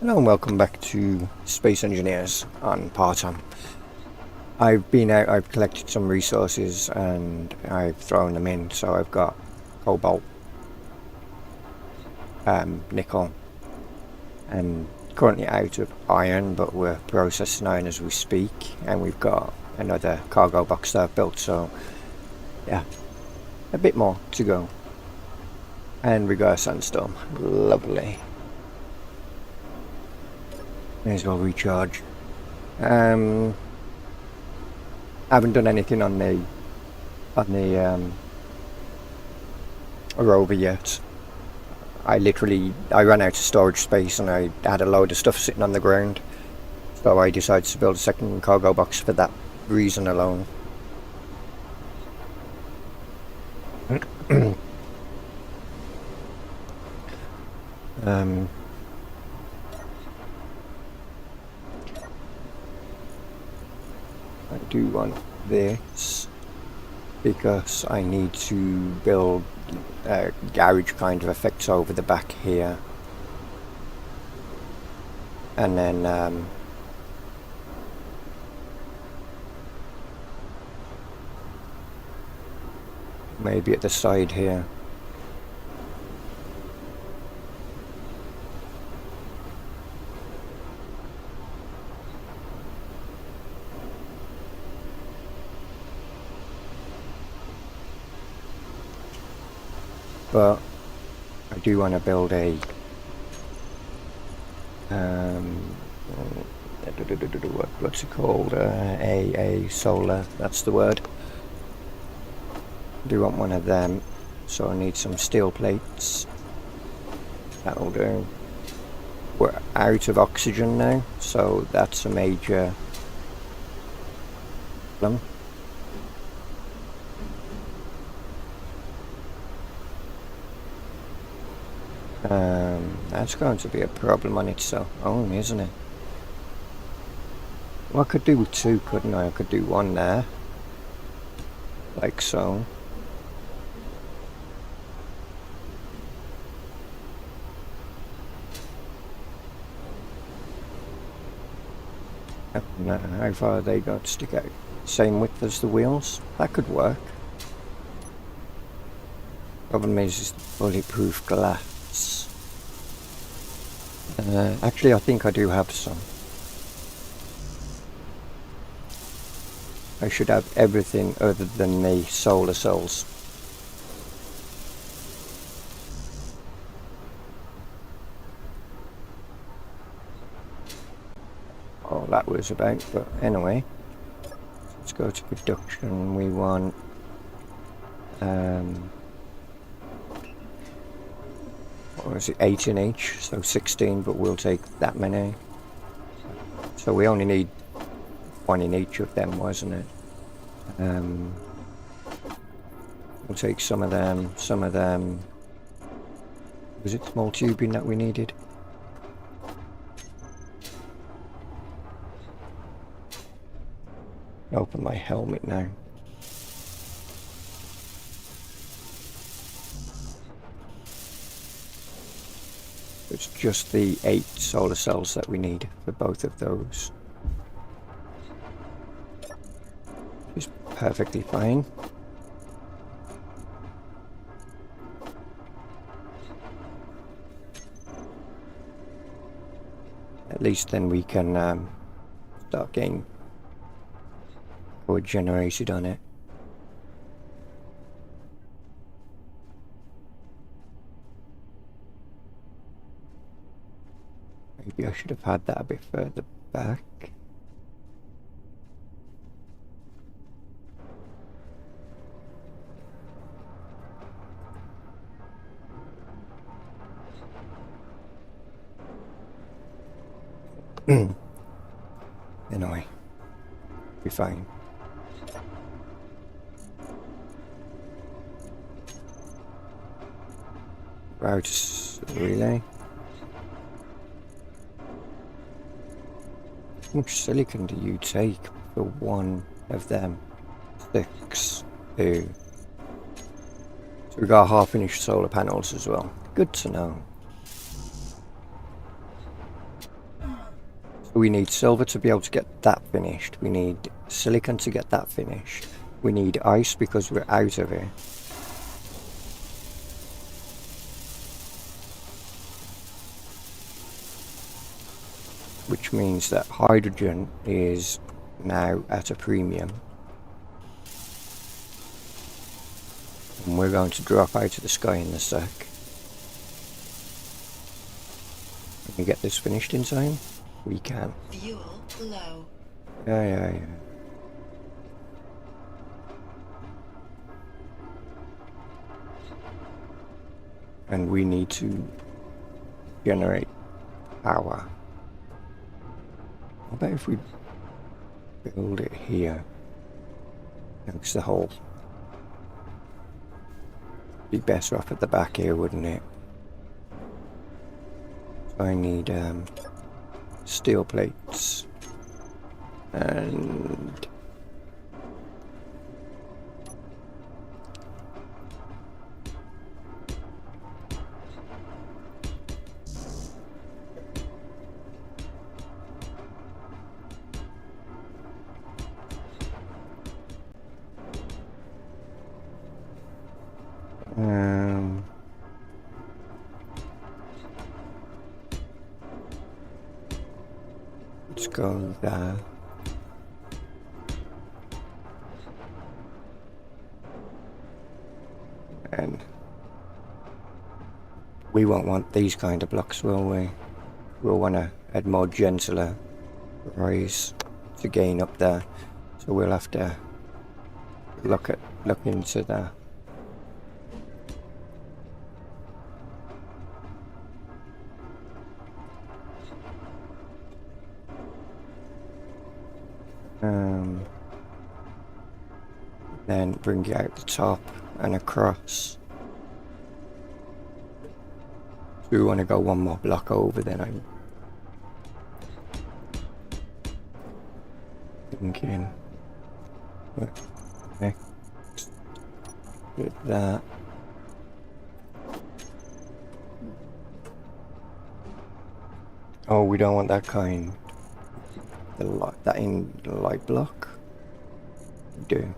Hello and welcome back to Space Engineers on Pertam. I've been out, I've collected some resources and I've thrown them in, so I've got cobalt, nickel, and currently out of iron, but we're processing iron as we speak, and we've got another cargo box that I've built, so yeah, a bit more to go. And we got a sandstorm, lovely. May as well recharge. I haven't done anything on the rover yet. I ran out of storage space and I had a load of stuff sitting on the ground, so I decided to build a second cargo box for that reason alone. I do want this because I need to build garage kind of effects over the back here, and then maybe at the side here. But I do want to build a what's it called? A solar. That's the word. I do want one of them, so I need some steel plates. That'll do. We're out of oxygen now, so that's a major problem. That's going to be a problem on its own, isn't it? Well, I could do with two, couldn't I? I could do one there, like so. How far are they going to stick out? Same width as the wheels? That could work. Problem is it's bulletproof glass. Actually, I think I do have some. I should have everything other than the solar cells. Oh, that was about, but anyway. Let's go to production. We want what was it, 8 in each, so 16, but we'll take that many. So we only need one in each of them, wasn't it? We'll take some of them, Was it small tubing that we needed? Open my helmet now. It's just the 8 solar cells that we need for both of those. It's perfectly fine. At least then we can start getting power generated on it. Maybe I should have had that a bit further back. Anyway, be fine. Route relay. How much silicon do you take for one of them? 6, 2. So we got half-inch solar panels as well. Good to know. We need silver to be able to get that finished. We need silicon to get that finished. We need ice because we're out of it. Which means that hydrogen is now at a premium. And we're going to drop out of the sky in a sec. Can we get this finished in time? We can. Fuel low. Yeah. And we need to generate power. I bet if we build it here, next the hole, be better off at the back here, wouldn't it? So I need steel plates and let's go there. And we won't want these kind of blocks, will we? We'll want to add more gentler rise to gain up there. So we'll have to look into that. Then bring it out the top and across. So we want to go one more block over, then I'm thinking. Okay. Get that. Oh, we don't want that kind. That in the light block. We do.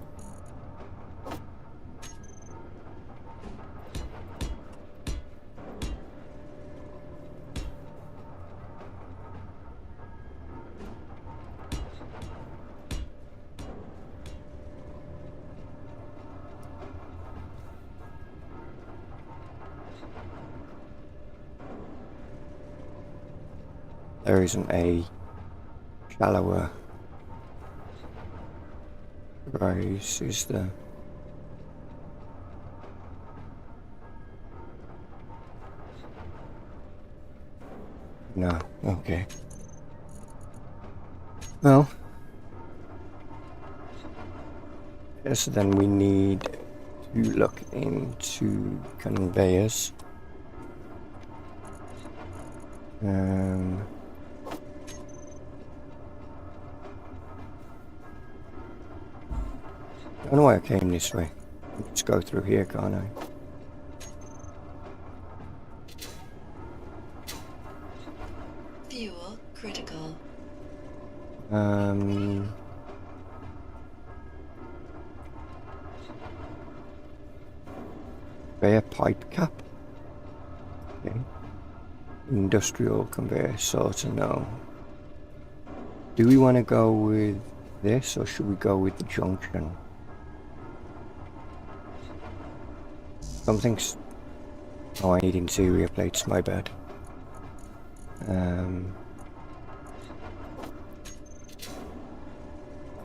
There isn't a shallower rise, is there? No, okay. Well, yes, then we need to look into conveyors. I don't know why I came this way. Let's go through here, can't I? Fuel critical. Conveyor pipe cap. Okay. Industrial conveyor sorter, no. Do we want to go with this, or should we go with the junction? Something's... Oh, I need interior plates, my bad.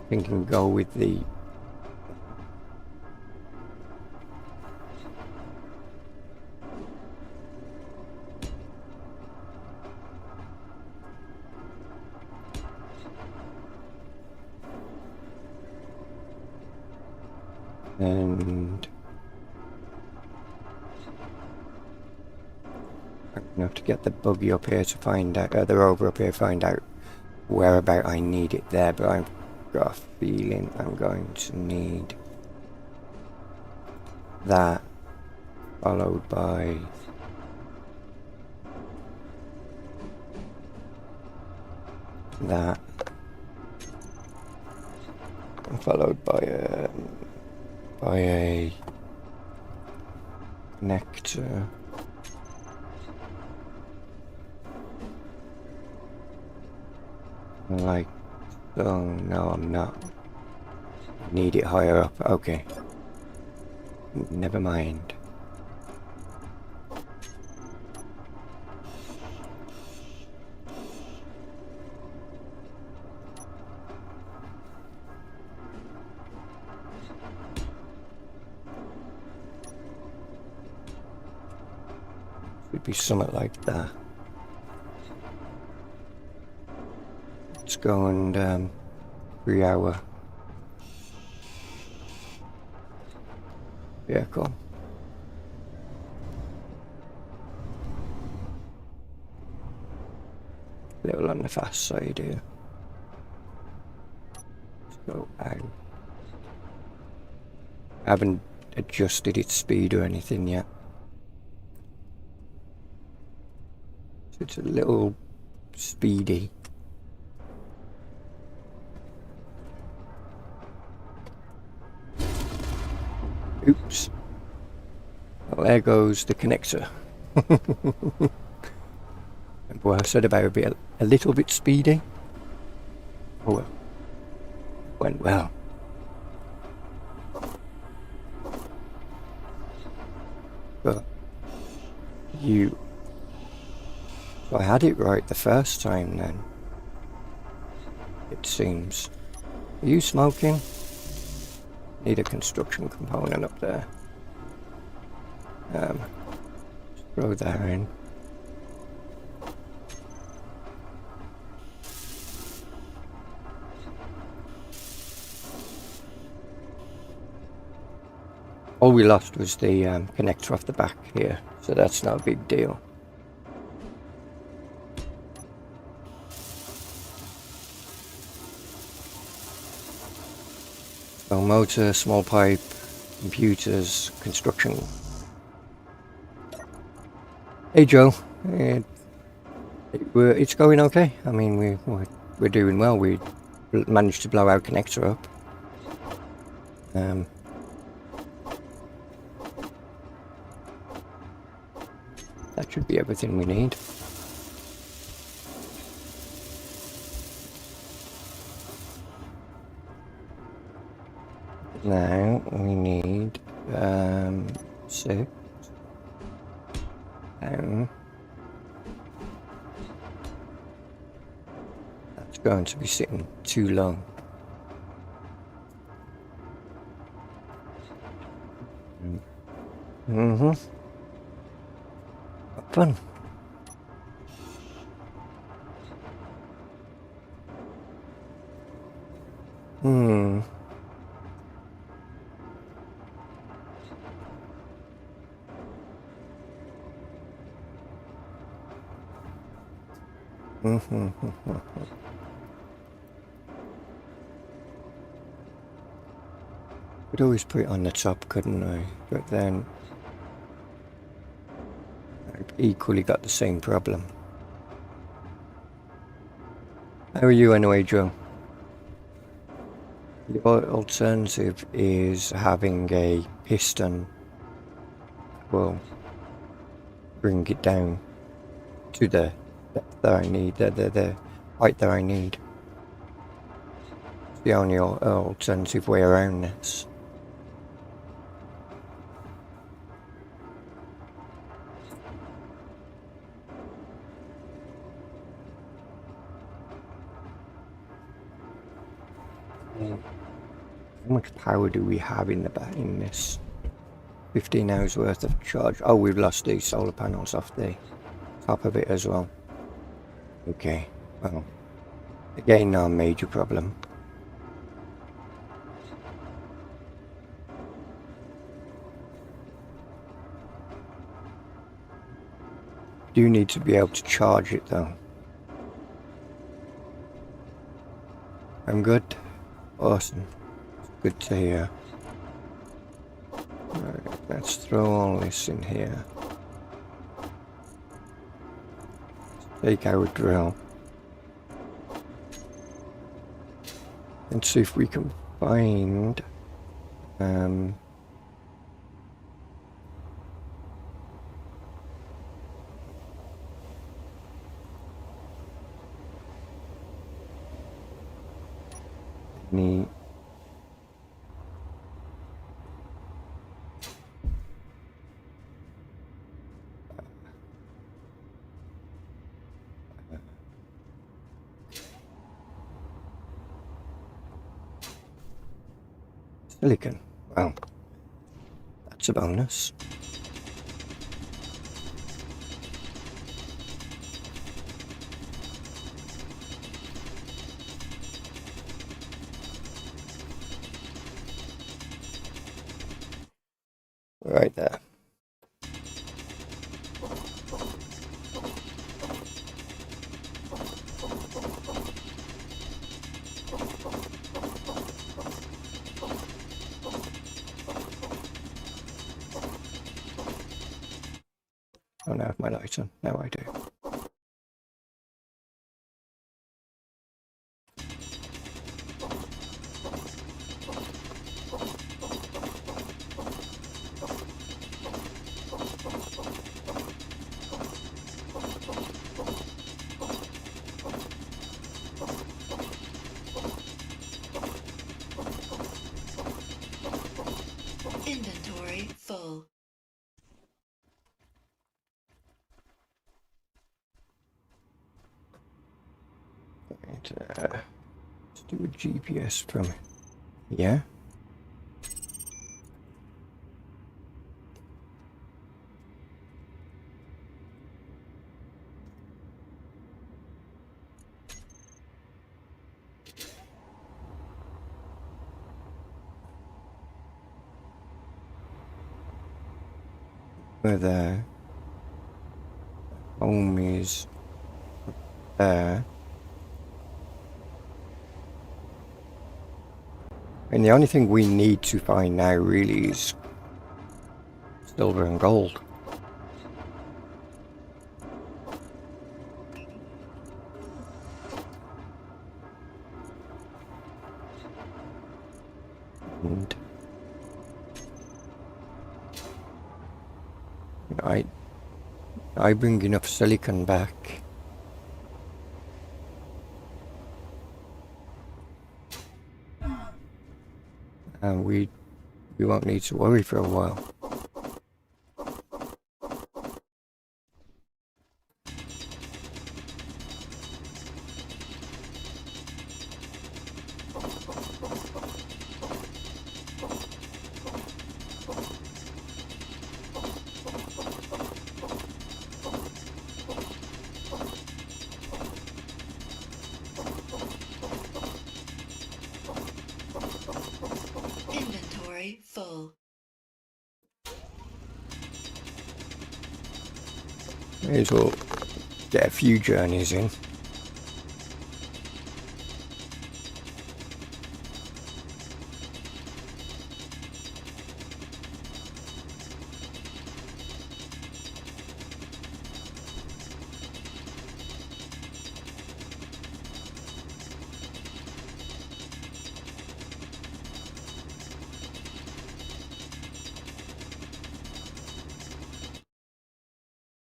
Thinking go with the... And... I'm gonna have to get the buggy up here to find out, the rover up here, find out whereabout I need it there, but I've got a feeling I'm going to need that, followed by that. Followed by a nectar. Like, oh no, I'm not. Need it higher up. Okay. Never mind. Would be something like that. Let's go and 3 hour vehicle. A little on the fast side here. Let's go out. I haven't adjusted its speed or anything yet. So it's a little speedy. Oops. Well, there goes the connector. Boy, I said about a little bit speedy. Oh well. Went well. But you... So I had it right the first time then. It seems. Are you smoking? Need a construction component up there. Just throw that in. All we lost was the connector off the back here, so that's not a big deal. So motor, small pipe, computers, construction. Hey Joe, it's going okay. I mean, we're doing well. We managed to blow our connector up. That should be everything we need. Now we need 6. That's going to be sitting too low. Fun. Could always put it on the top, couldn't I? But then I've equally got the same problem. How are you anyway, Joe? The alternative is having a piston. Well, bring it down to the depth that I need, the height that I need. It's the only alternative way around this. How much power do we have in the back in this? 15 hours worth of charge. Oh, we've lost the solar panels off the top of it as well. Okay, well, again, no major problem. Do need to be able to charge it though. I'm good. Awesome. Good to hear. Alright, let's throw all this in here. Take our drill. and see if we can find any silicon. Well, that's a bonus. Right there. I don't have my light on. Now I do. Inventory full. Right, let's do a GPS from here. Where the home is there. And the only thing we need to find now really is silver and gold. And I bring enough silicon back. And we won't need to worry for a while. Inventory full. May as well get a few journeys in.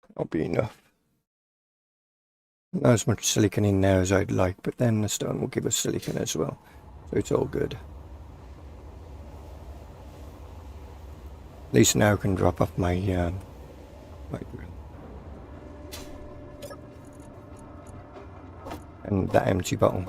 That'll be enough. Not as much silicon in there as I'd like, but then the stone will give us silicon as well. So it's all good. At least now I can drop off my drill. And that empty bottle.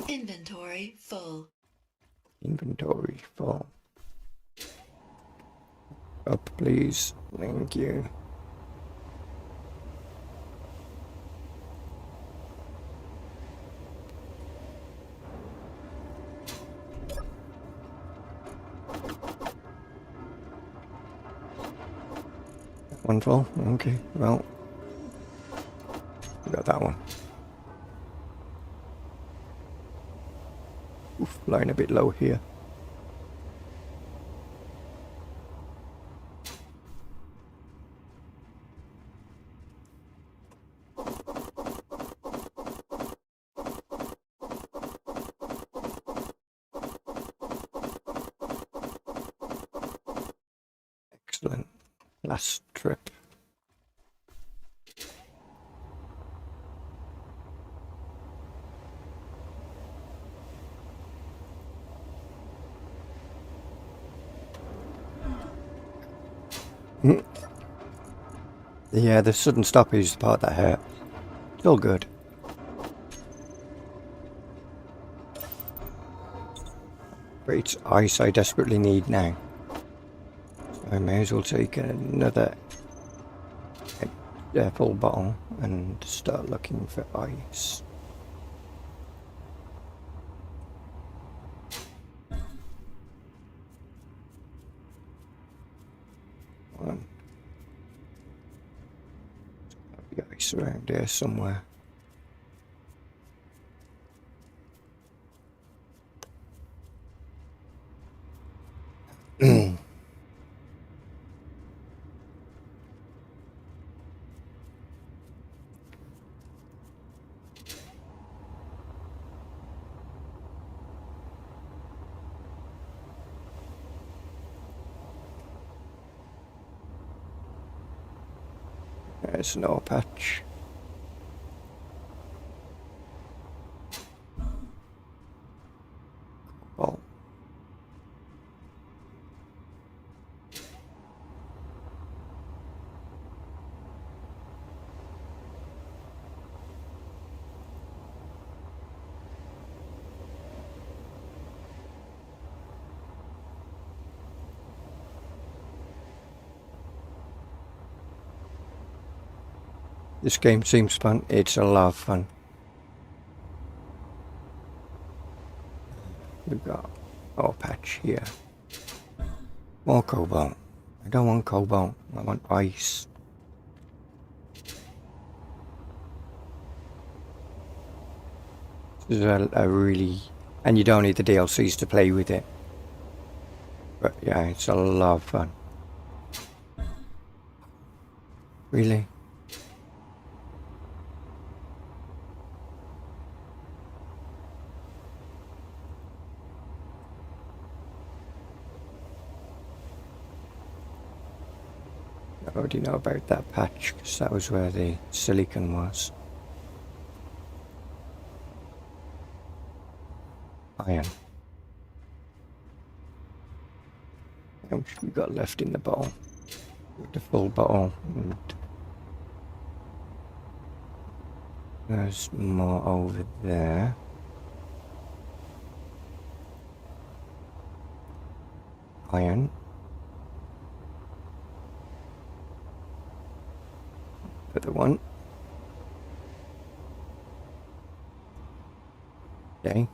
Inventory full. Inventory full. Up, please. Thank you. One full? Okay, well, we got that one. Oof, lying a bit low here. Excellent. Last trip. Yeah, the sudden stop is the part that hurt. Still good. But it's ice I desperately need now. So I may as well take another full bottle and start looking for ice. The ice around here somewhere. There's no patch. Oh. This game seems fun. It's a lot of fun. We've got our patch here. More cobalt. I don't want cobalt. I want ice. This is a really... And you don't need the DLCs to play with it. But yeah, it's a lot of fun. Really? I already know about that patch because that was where the silicon was. Iron. How much we got left in the bottle? The full bottle. And there's more over there. Iron. Other one.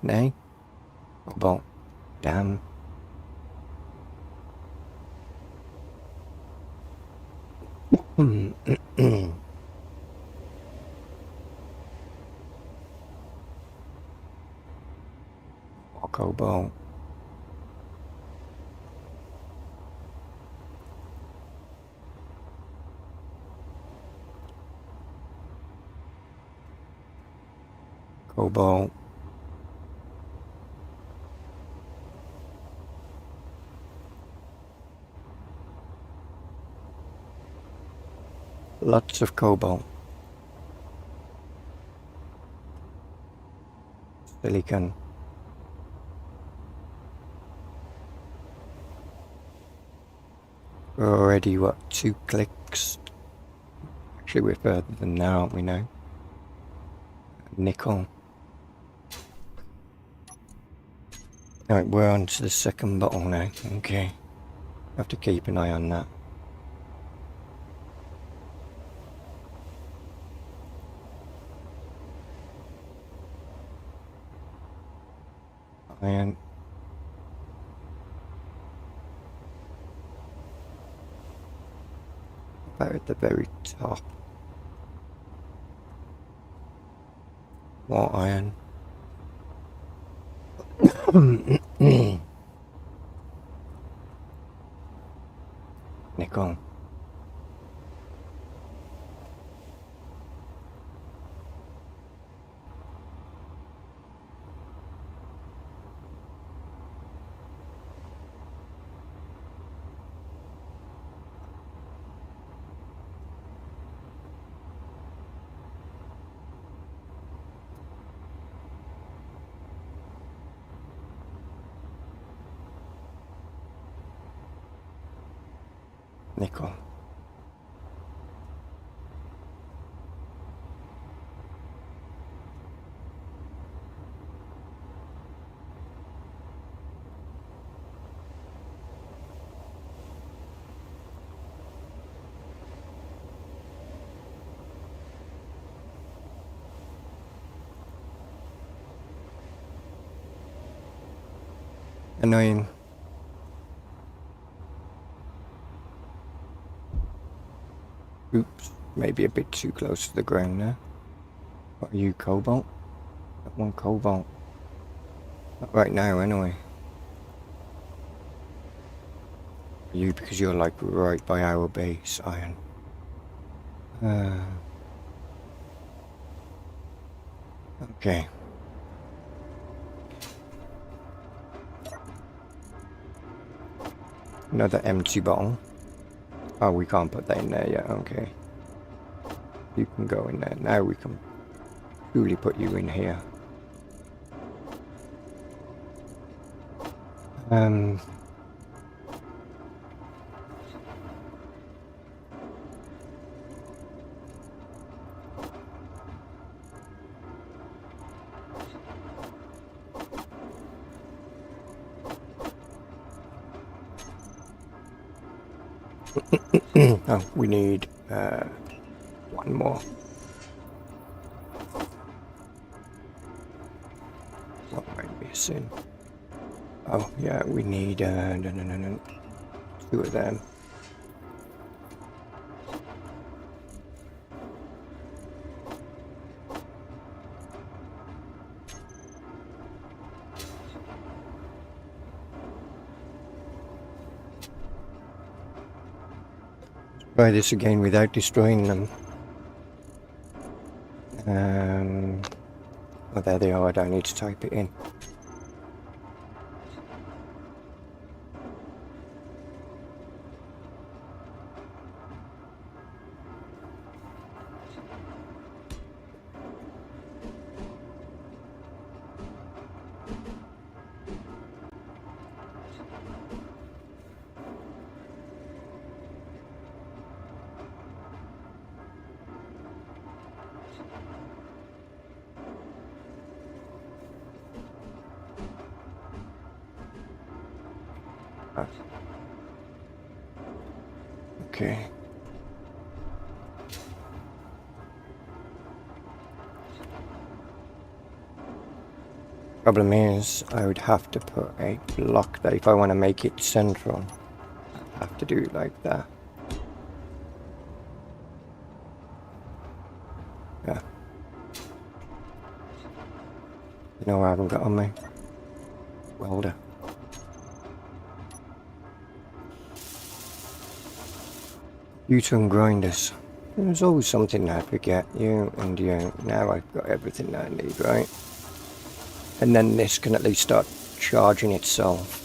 Nay. Cobalt. Damn. Cobalt. Cobalt. Lots of cobalt. Silicon. We're already, what, 2 clicks? Actually, we're further than that, aren't we now? Nickel. Right, we're on to the second bottle now. Okay. Have to keep an eye on that. Iron. About at the very top. More iron. Nickel. Nickel. Annoying. Oops, maybe a bit too close to the ground there. What are you, cobalt? That one cobalt. Not right now, anyway. You, because you're like right by our base, iron. Okay. Another empty bottle. Oh, we can't put that in there yet, okay. You can go in there. Now we can truly put you in here. Oh, we need one more. What might be a sin? Oh, yeah, we need two of them. Try this again without destroying them. Oh, there they are. I don't need to type it in. Okay. Problem is, I would have to put a block there if I want to make it central. I have to do it like that. Yeah. You know what I haven't got on me? Welder. U-turn grinders. There's always something I forget. You and you. Now I've got everything I need, right? And then this can at least start charging itself.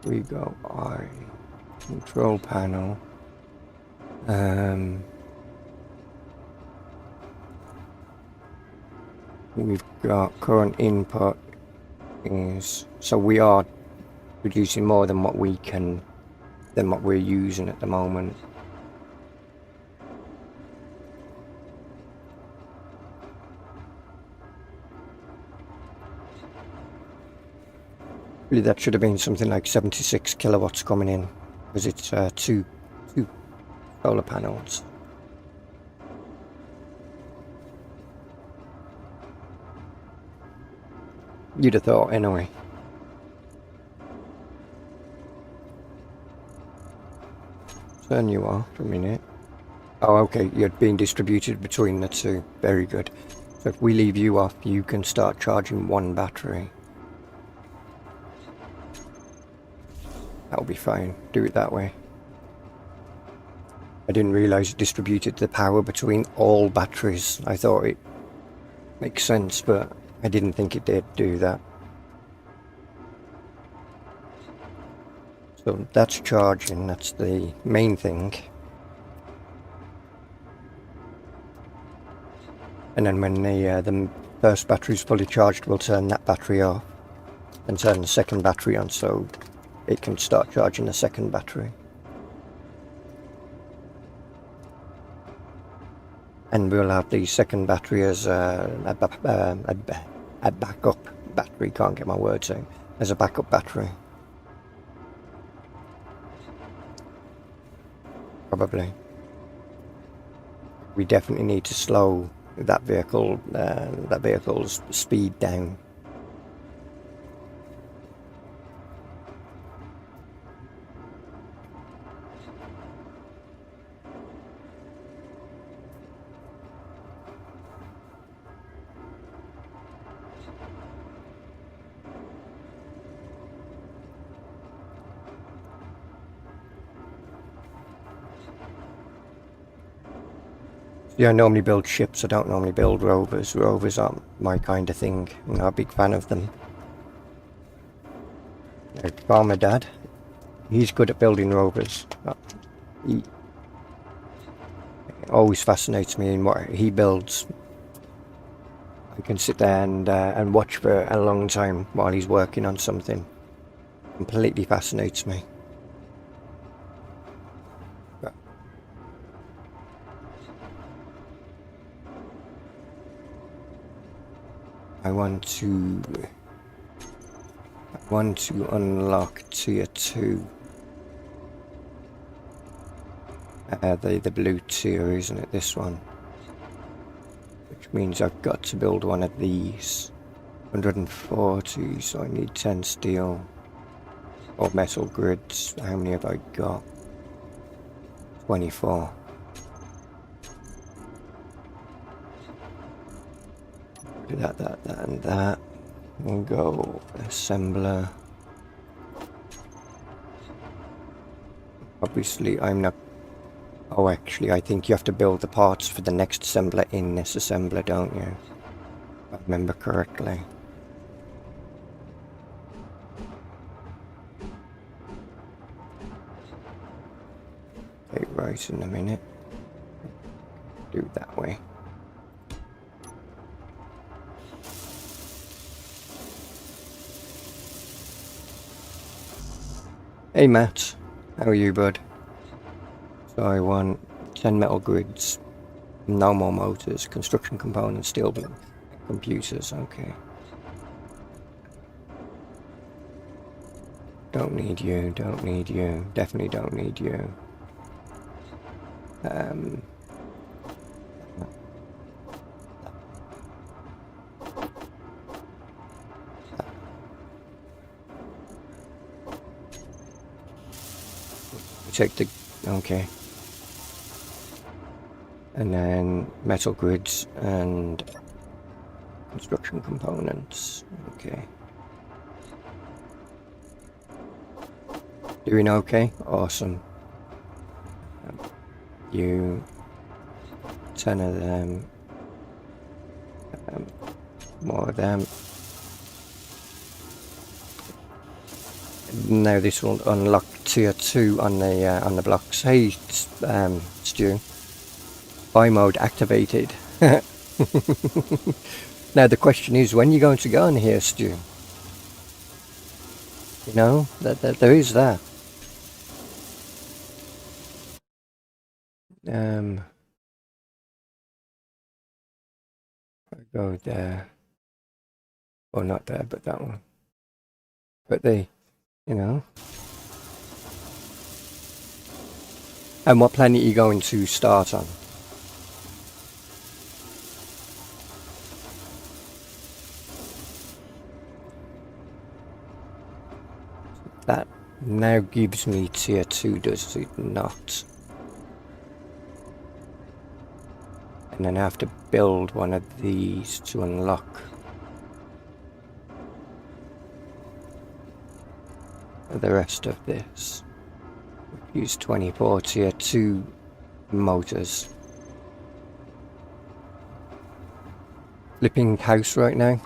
We go I control panel. We've got current input is, so we are producing more than what we can than what we're using at the moment. Really, that should have been something like 76 kilowatts coming in, because it's two solar panels. You'd have thought anyway. Turn you off for a minute. Oh, okay, you're being distributed between the two. Very good. So if we leave you off, you can start charging one battery. That'll be fine. Do it that way. I didn't realise it distributed the power between all batteries. I thought it makes sense, but I didn't think it did do that. So that's charging, that's the main thing. And then when the first battery is fully charged, we'll turn that battery off and turn the second battery on so it can start charging the second battery. And we'll have the second battery as a backup battery, can't get my words out, as a backup battery. Probably. We definitely need to slow that vehicle's speed down. Yeah, I normally build ships, I don't normally build rovers. Rovers aren't my kind of thing. I'm not a big fan of them. Farmer Dad, he's good at building rovers. He always fascinates me in what he builds. I can sit there and watch for a long time while he's working on something. Completely fascinates me. I want to unlock tier 2. The blue tier, isn't it? This one. Which means I've got to build one of these. 140, so I need 10 steel. Or metal grids. How many have I got? 24. That, and that. We'll go assembler. Obviously, I'm not... Oh, actually, I think you have to build the parts for the next assembler in this assembler, don't you? If I remember correctly. Okay, right in a minute. Do it that way. Hey Matt, how are you, bud? So I want 10 metal grids, no more motors, construction components, steel beam, computers, okay. Don't need you, definitely don't need you. Check the... okay. And then metal grids and construction components, okay. Doing okay? Awesome. You... 10 of them. More of them. Now this will unlock tier 2 on the blocks. Hey, Stu. Buy mode activated. Now the question is, when are you going to go in here, Stu? You know, there is that. I go there. Well, not there, but that one. But they, you know. And what planet are you going to start on? That now gives me tier 2, does it not? And then I have to build one of these to unlock the rest of this. Use 24 tier 2 motors. Flipping house right now?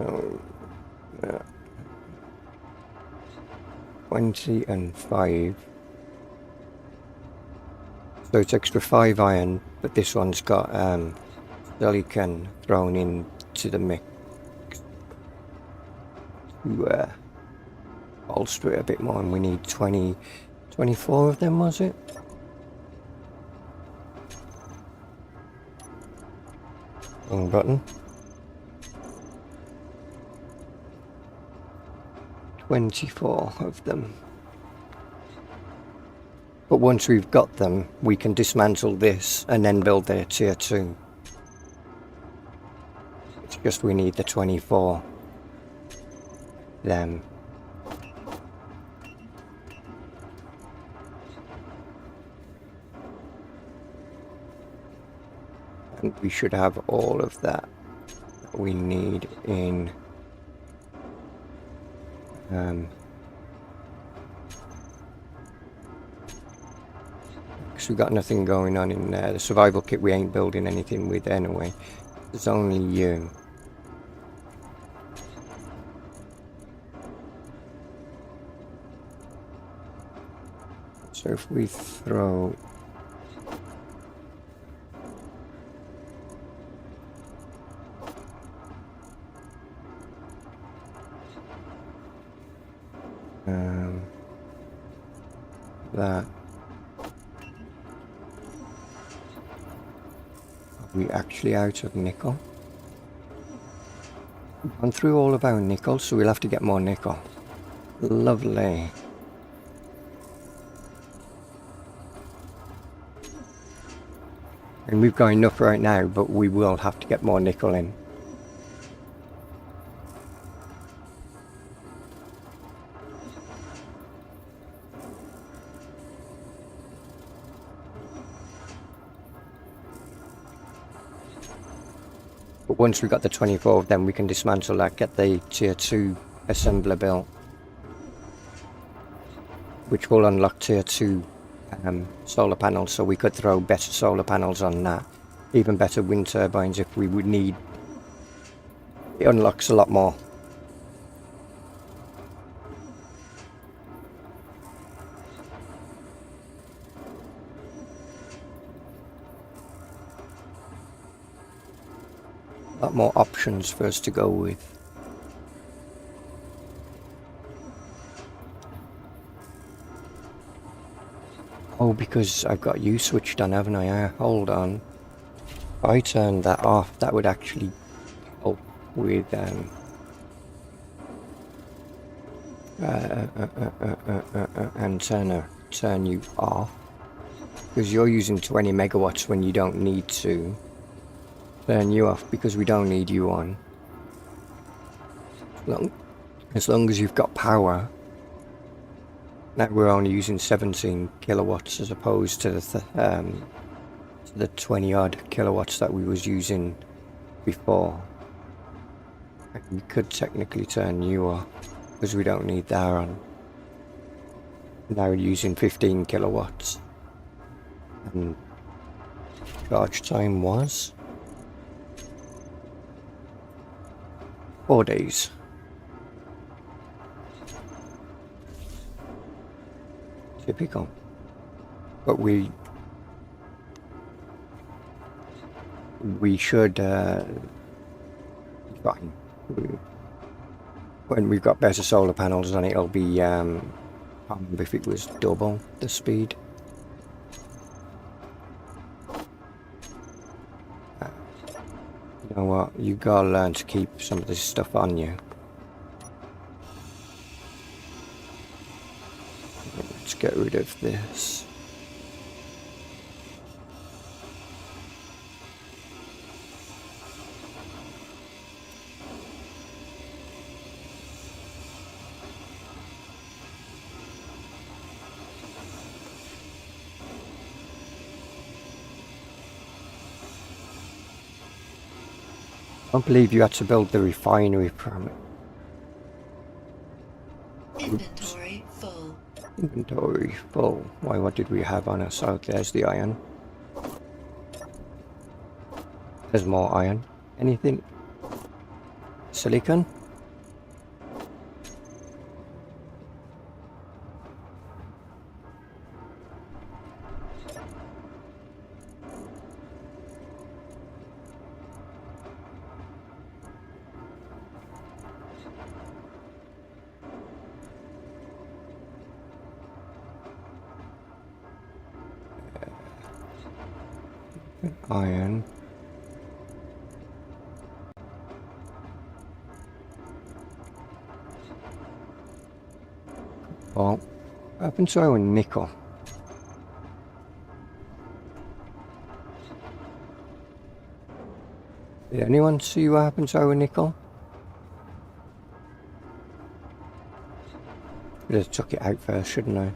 Oh, yeah. 20 and 5. So it's extra 5 iron, but this one's got silicon thrown into the mix to bolster it a bit more, and we need 24 of them, was it? Wrong button. 24 of them. But once we've got them, we can dismantle this and then build their tier 2. It's just we need the 24. Them. And we should have all of that we need in because we got nothing going on in there. The survival kit we ain't building anything with anyway. There's only you. So if we throw that, are we actually out of nickel? We've gone through all of our nickel, so we'll have to get more nickel. Lovely. And we've got enough right now, but we will have to get more nickel in. But once we've got the 24, then we can dismantle that, get the tier 2 assembler built, which will unlock tier 2 solar panels, so we could throw better solar panels on that. Even better wind turbines if we would need. It unlocks a lot more. A lot more options for us to go with. Oh, because I've got you switched on, haven't I? Hold on. If I turned that off, that would actually help with and turn you off, because you're using 20 megawatts when you don't need to. Turn you off because we don't need you on. As long as you've got power. Now we're only using 17 kilowatts as opposed to the 20 odd kilowatts that we was using before. And we could technically turn you off because we don't need that on. Now we're using 15 kilowatts. And charge time was 4 days. Typical. But we we should be fine. When we've got better solar panels on it, it'll be, I can't remember if it was double the speed. You know what, you gotta learn to keep some of this stuff on you. Let's get rid of this. I don't believe you had to build the refinery from it. Inventory full. Inventory full. Why, what did we have on us? Oh, there's the iron. There's more iron. Anything? Silicon? Iron. Well, what happened to our nickel? Did anyone see what happened to our nickel? I just took it out first, shouldn't I?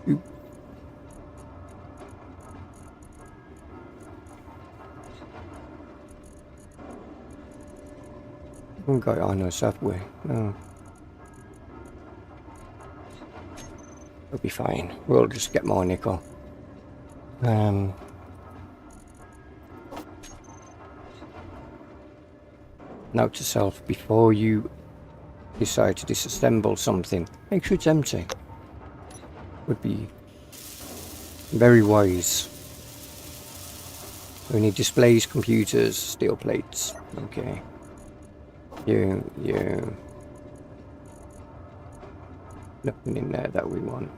Oop. We haven't got it on us, have we? No. It'll be fine. We'll just get more nickel. Note to self, before you decide to disassemble something, make sure it's empty. Would be very wise. We need displays, computers, steel plates. Okay. You. Nothing in there that we want.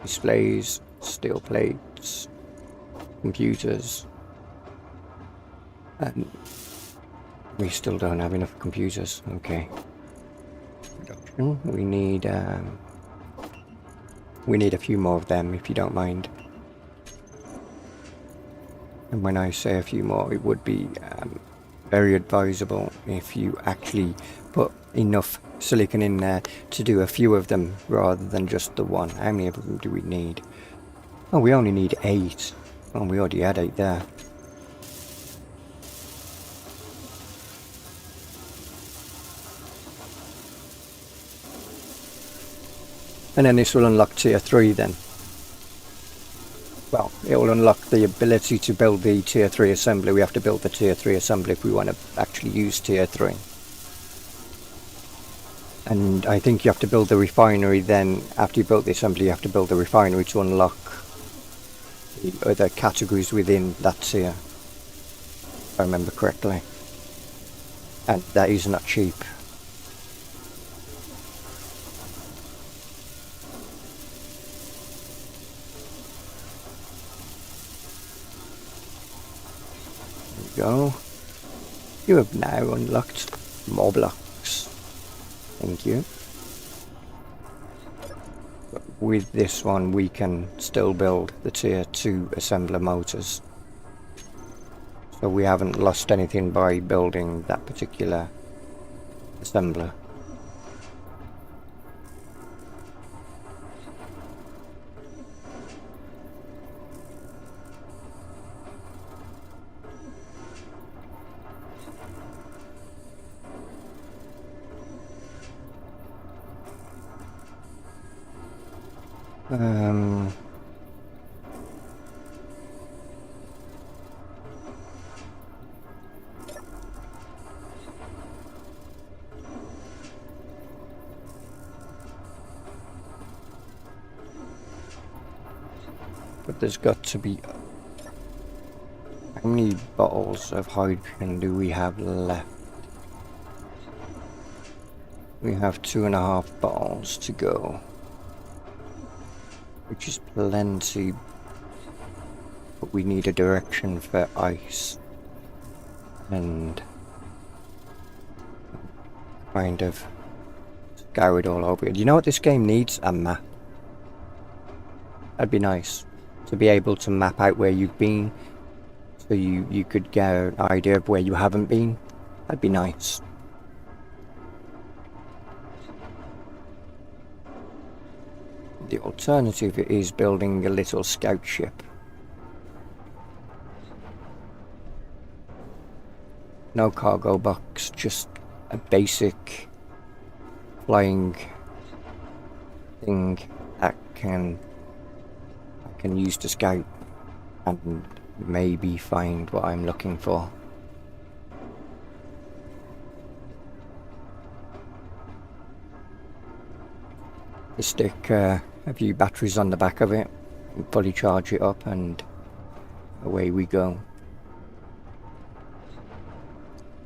Displays, steel plates, computers. And we still don't have enough computers. Okay. Production. We need a few more of them, if you don't mind. And when I say a few more, it would be very advisable if you actually put enough silicon in there to do a few of them rather than just the one. How many of them do we need? Oh, we only need 8. Oh, we already had 8 there. And then this will unlock tier 3 then. Well, it will unlock the ability to build the tier 3 assembly. We have to build the tier 3 assembly if we want to actually use tier 3. And I think you have to build the refinery then. After you build the assembly, you have to build the refinery to unlock the other categories within that tier, if I remember correctly. And that is not cheap. Go. You have now unlocked more blocks. Thank you. But with this one we can still build the tier 2 assembler motors. So we haven't lost anything by building that particular assembler. But there's got to be... How many bottles of hydrogen do we have left? We have 2.5 bottles to go, which is plenty, but we need a direction for ice and kind of scour it all over it. You know what this game needs? A map. That'd be nice to be able to map out where you've been, so you could get an idea of where you haven't been. That'd be nice. The alternative is building a little scout ship. No cargo box, just a basic flying thing that I can use to scout and maybe find what I'm looking for. The stick, a few batteries on the back of it, and fully charge it up, and away we go.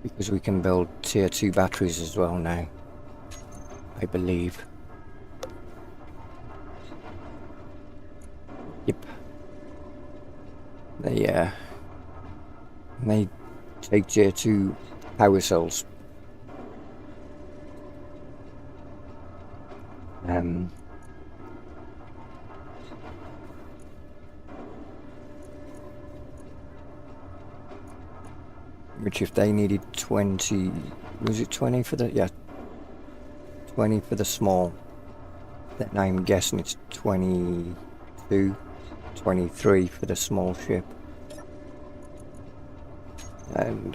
Because we can build tier 2 batteries as well now, I believe. Yep. They take tier 2 power cells. Which if they needed 20, was it 20 for the, yeah, 20 for the small, then I'm guessing it's 22, 23 for the small ship. And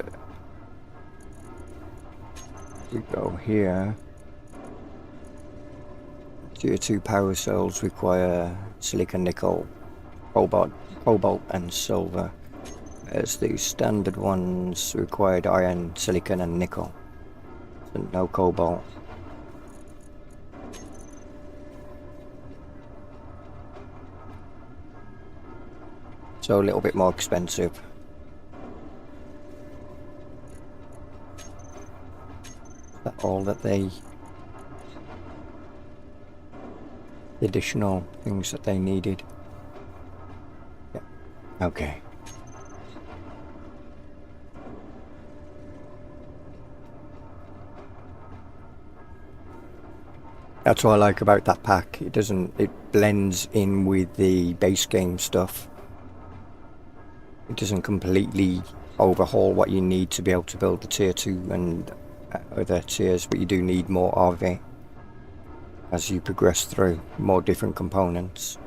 we go here. Tier 2 power cells require silicon, nickel, cobalt and silver, as the standard ones required iron, silicon and nickel, so no cobalt. So a little bit more expensive. Is that all that the additional things that they needed? Yeah. Okay. That's what I like about that pack. It blends in with the base game stuff. It doesn't completely overhaul what you need to be able to build the tier 2 and other tiers, but you do need more of it as you progress through more different components.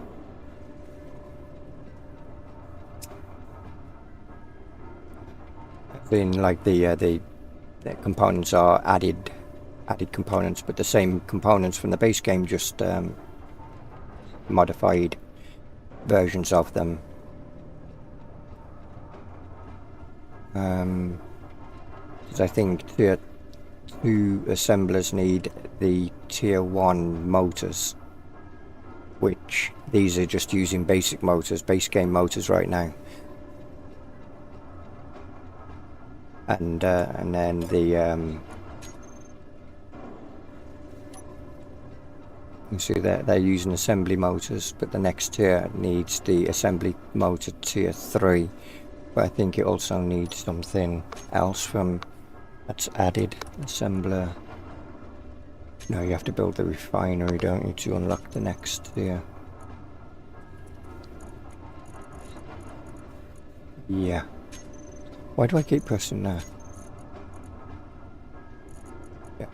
Then like the components are added components, but the same components from the base game, just modified versions of them. Because I think tier 2 assemblers need the tier 1 motors, which these are just using basic motors, base game motors right now. And then the you see that they're using assembly motors, but the next tier needs the assembly motor tier 3. But I think it also needs something else from that's added. Assembler. No, you have to build the refinery, don't you, to unlock the next tier. Yeah. Why do I keep pressing that? Yeah.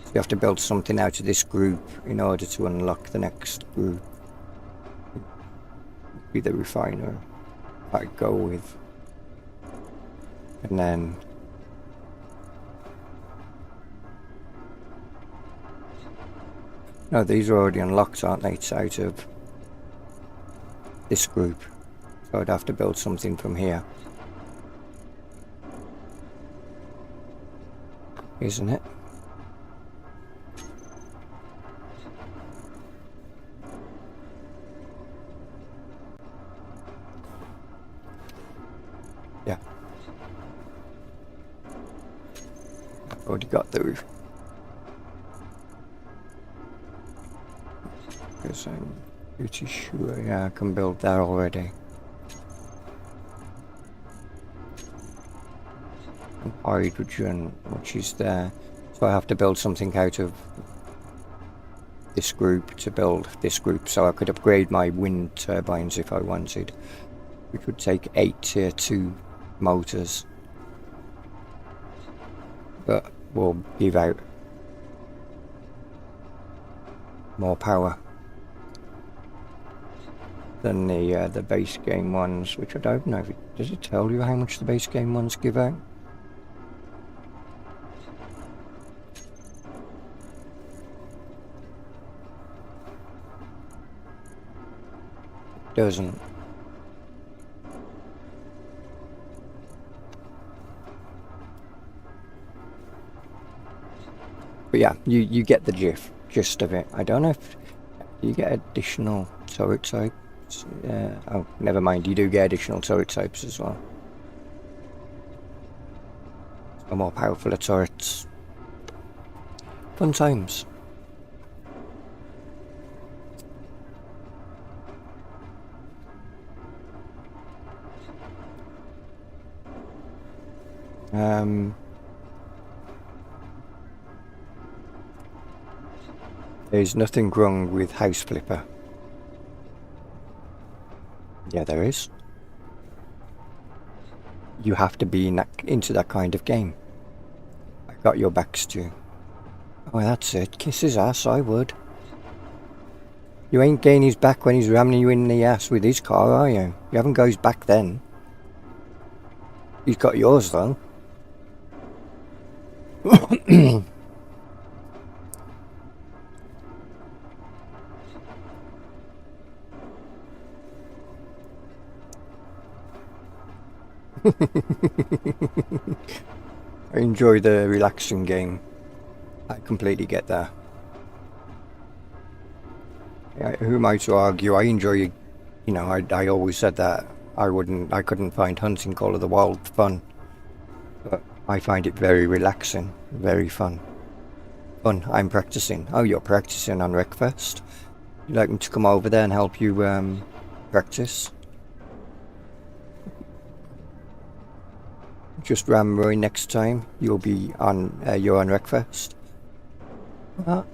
So you have to build something out of this group in order to unlock the next group. Be the refiner I go with. And then no, these are already unlocked, aren't they? It's out of this group. So I'd have to build something from here. Isn't it? Already got the roof. Because I'm pretty sure, yeah, I can build that already. And hydrogen, which is there. So I have to build something out of this group to build this group, so I could upgrade my wind turbines if I wanted, which would take 8 tier 2 motors, but will give out more power than the base game ones, which I don't know. Does it tell you how much the base game ones give out? Doesn't. But yeah, you get the gist of it. I don't know if you get additional turret types. Oh, never mind. You do get additional turret types as well. So more powerful turrets. Fun times. There's nothing wrong with House Flipper. Yeah, there is. You have to be into that kind of game. I got your back, Stu. Oh, that's it. Kiss his ass, I would. You ain't getting his back when he's ramming you in the ass with his car, are you? You haven't got his back then. He's got yours, though. I enjoy the relaxing game. I completely get that. Yeah, who am I to argue? I enjoy, you know, I always said that I couldn't find hunting Call of the Wild fun. But I find it very relaxing, very fun. Fun, I'm practicing. Oh, you're practicing on Wreckfest? You'd like me to come over there and help you practice? Just ram Roy next time. You're on Wreckfest. What?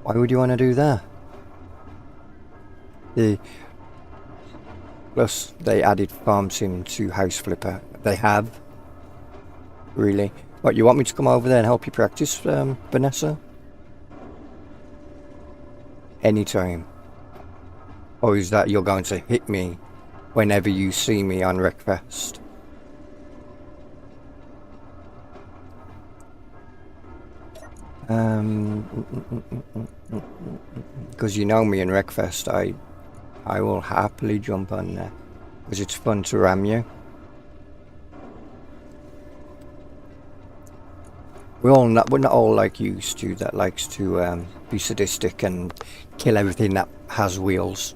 Why would you want to do that? Plus, they added farm sim to House Flipper. They have. Really? What, you want me to come over there and help you practice, Vanessa? Anytime. Or is that you're going to hit me whenever you see me on Wreckfest? Because you know me in Wreckfest, I will happily jump on there because it's fun to ram you. We're not all like you, Stu, that likes to be sadistic and kill everything that has wheels.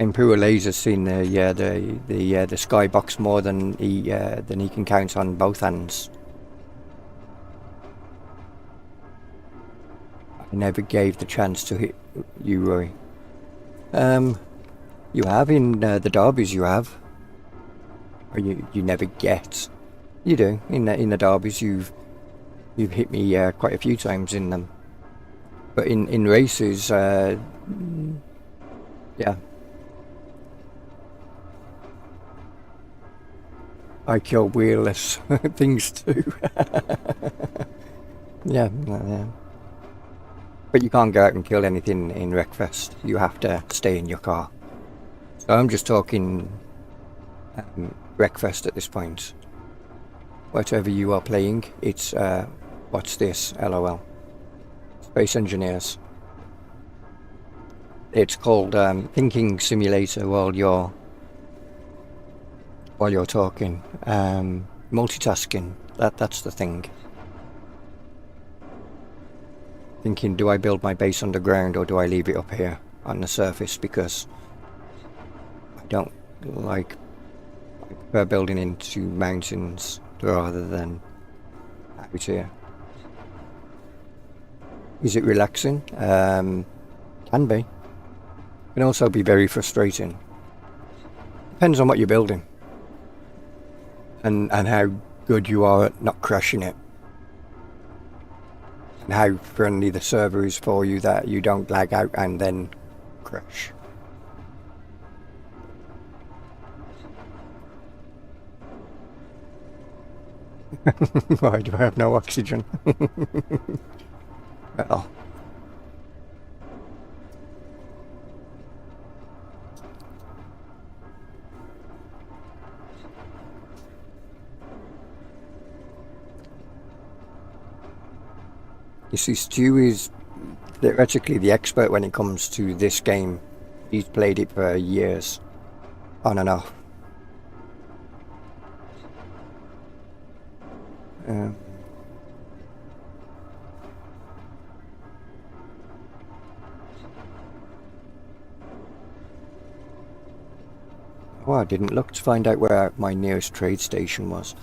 Imperial Laser's seen the skybox more than he can count on both hands. I never gave the chance to hit you, Roy. You have in the derbies. You have, or you never get. You do in the derbies. You've hit me quite a few times in them, but in races, yeah. I kill wheelless things too. Yeah. But you can't go out and kill anything in Wreckfest. You have to stay in your car. So I'm just talking Wreckfest at this point. Whatever you are playing, it's what's this? LOL. Space Engineers. It's called Thinking Simulator while you're talking. Multitasking. That's the thing. Thinking, do I build my base underground or do I leave it up here? on the surface because I don't like. I prefer building into mountains rather than out here. Is it relaxing? Can be. Can also be very frustrating. Depends on what you're building and how good you are at not crashing it. And how friendly the server is for you that you don't lag out and then crash. Why do I have no oxygen? Well. You see, Stu is theoretically the expert when it comes to this game. He's played it for years, on and off. Oh, I didn't look to find out where my nearest trade station was.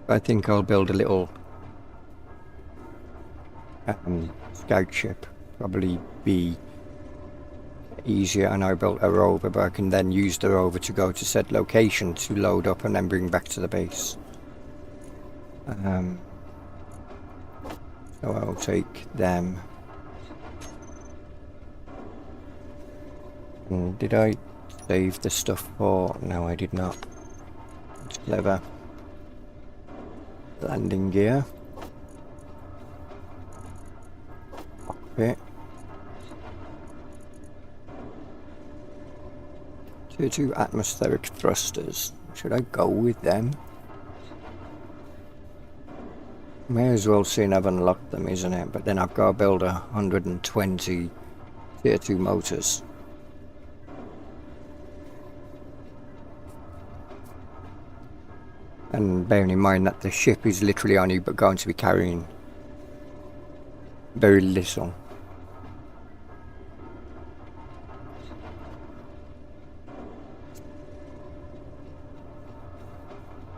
I think I'll build a little scout ship. Probably be easier, and I built a rover, but I can then use the rover to go to said location to load up and then bring back to the base. So I'll take them. And did I save the stuff for? No, I did not. It's clever. Landing gear. Cockpit. Tier 2 atmospheric thrusters. Should I go with them? May as well soon have unlocked them, isn't it? But then I've got to build 120 tier 2 motors. And bearing in mind that the ship is literally only but going to be carrying very little.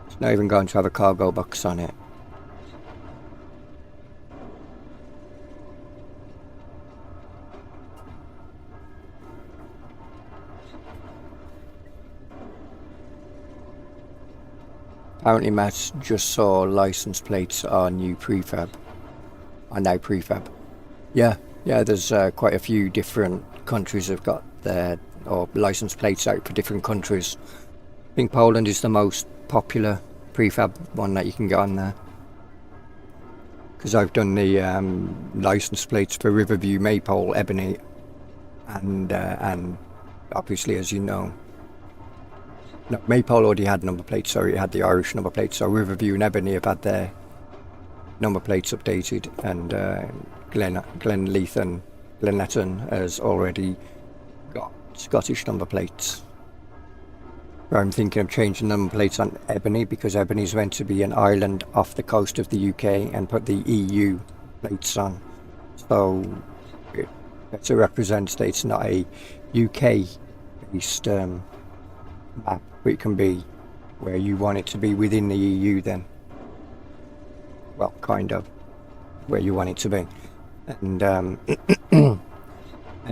It's not even going to have a cargo box on it. Apparently Matt just saw license plates are new prefab. Are now prefab. Yeah, there's quite a few different countries have got their license plates out for different countries. I think Poland is the most popular prefab one that you can get on there. Because I've done the license plates for Riverview, Maypole, Ebony, and obviously, as you know, no, Maypole already had number plates, sorry, it had the Irish number plates, so Riverview and Ebony have had their number plates updated, and Glenletton has already got Scottish number plates. I'm thinking of changing number plates on Ebony, because Ebony is meant to be an island off the coast of the UK, and put the EU plates on, so it better represents that it's not a UK based map, but it can be where you want it to be within the EU then. Well, kind of where you want it to be. And and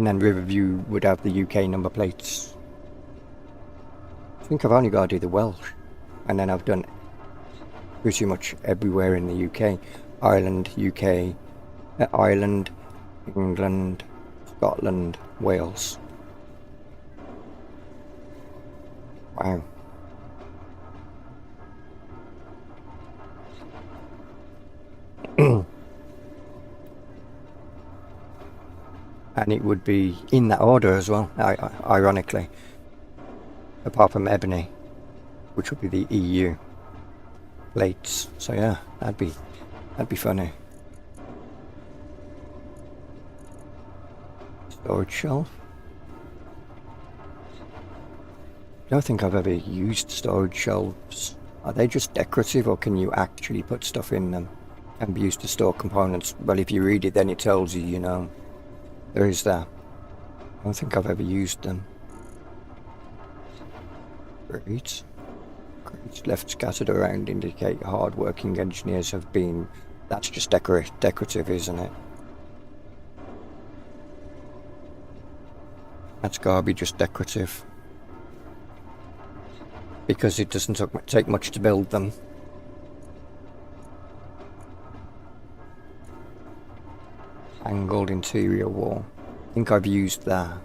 then Riverview would have the UK number plates. I think I've only got to do the Welsh, and then I've done pretty much everywhere in the UK. Ireland, UK, Ireland, England, Scotland, Wales. Wow. And it would be in that order as well, ironically. Apart from Ebony, which would be the EU plates. So yeah, that'd be funny. Storage shelf. I don't think I've ever used storage shelves. Are they just decorative, or can you actually put stuff in them? Can be used to store components. Well, if you read it, then it tells you, you know, there is that. I don't think I've ever used them. Great. Great. Left scattered around indicate hard-working engineers have been. That's just decorative, isn't it? That's gotta be just decorative. Because it doesn't take much to build them. Angled interior wall. I think I've used that.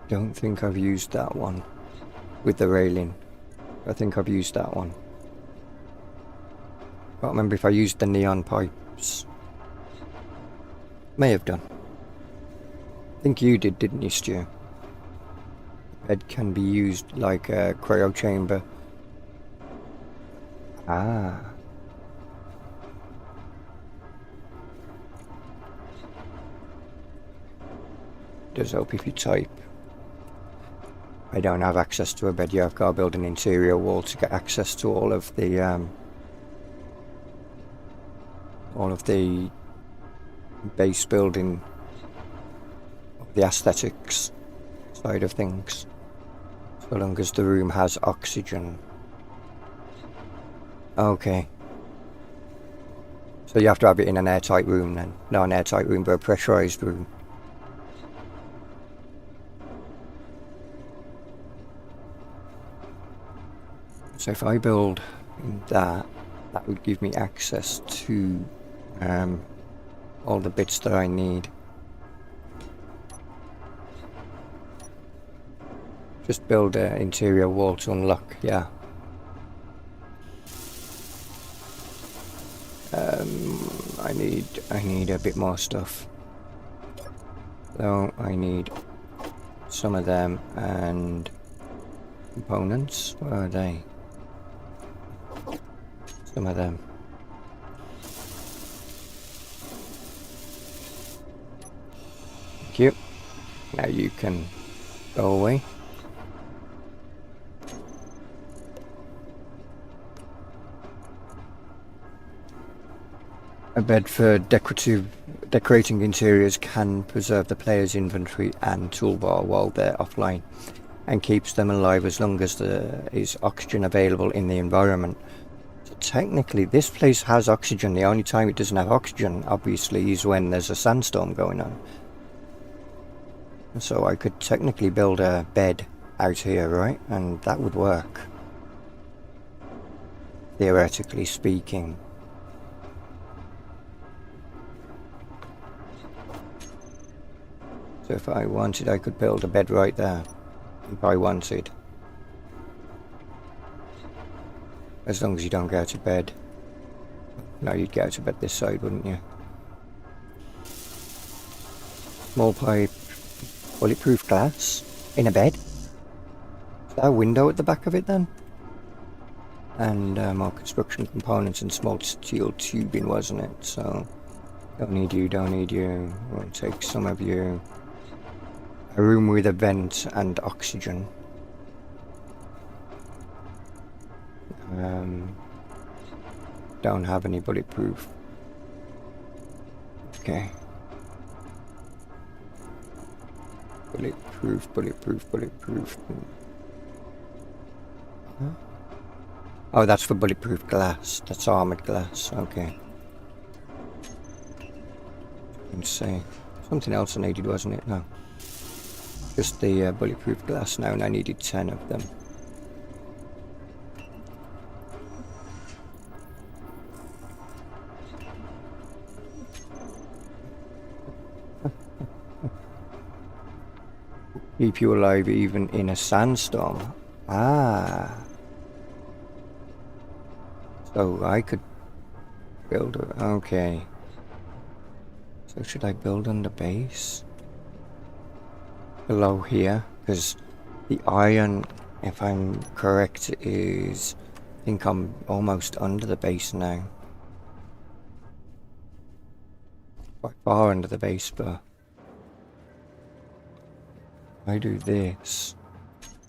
Don't think I've used that one. With the railing. I think I've used that one. Can't remember if I used the neon pipes. May have done. I think you did, didn't you, Stu? Bed can be used like a cryo chamber. Ah. Does help if you type. I don't have access to a bed yet. I've got to build an interior wall to get access to all of the base building, the aesthetics side of things. So long as the room has oxygen. Okay. So you have to have it in an airtight room then. Not an airtight room, but a pressurized room. So if I build that, that would give me access to all the bits that I need. Just build an interior wall to unlock, yeah. I need a bit more stuff. So I need some of them and components. Where are they? Some of them. Thank you. Now you can go away. A bed for decorating interiors can preserve the player's inventory and toolbar while they're offline, and keeps them alive as long as there is oxygen available in the environment. So technically this place has oxygen. The only time it doesn't have oxygen obviously is when there's a sandstorm going on. So I could technically build a bed out here, right? And that would work, theoretically speaking. So if I wanted, I could build a bed right there, if I wanted. As long as you don't get out of bed. No, you'd get out of bed this side, wouldn't you? Small pipe, bulletproof glass, in a bed. Is there a window at the back of it then? And more construction components and small steel tubing, wasn't it? So, don't need you, don't need you. We'll take some of you. A room with a vent and oxygen. Don't have any bulletproof. Okay. Bulletproof, bulletproof, bulletproof. Huh? Oh, that's for bulletproof glass. That's armored glass. Okay. Let's see. Something else I needed, wasn't it? No. Just the bulletproof glass now, and I needed 10 of them. Keep you alive even in a sandstorm. Ah. So I could build a... Okay. So should I build on the base? Below here? Because the iron, if I'm correct, is... I think I'm almost under the base now. Quite far under the base, but... I do this,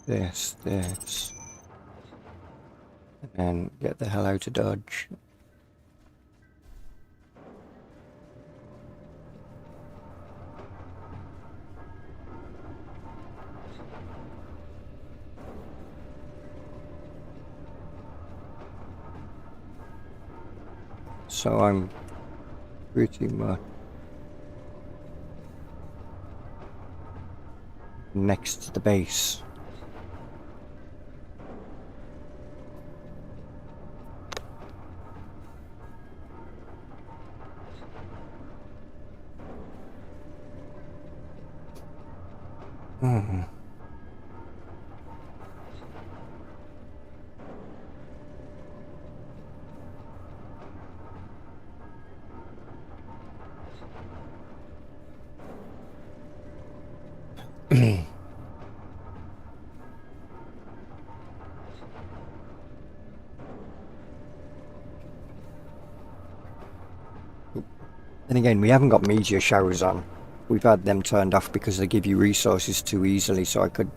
this, this. and get the hell out of Dodge. So I'm pretty much next to the base. Then again, we haven't got meteor showers on. We've had them turned off because they give you resources too easily, so I could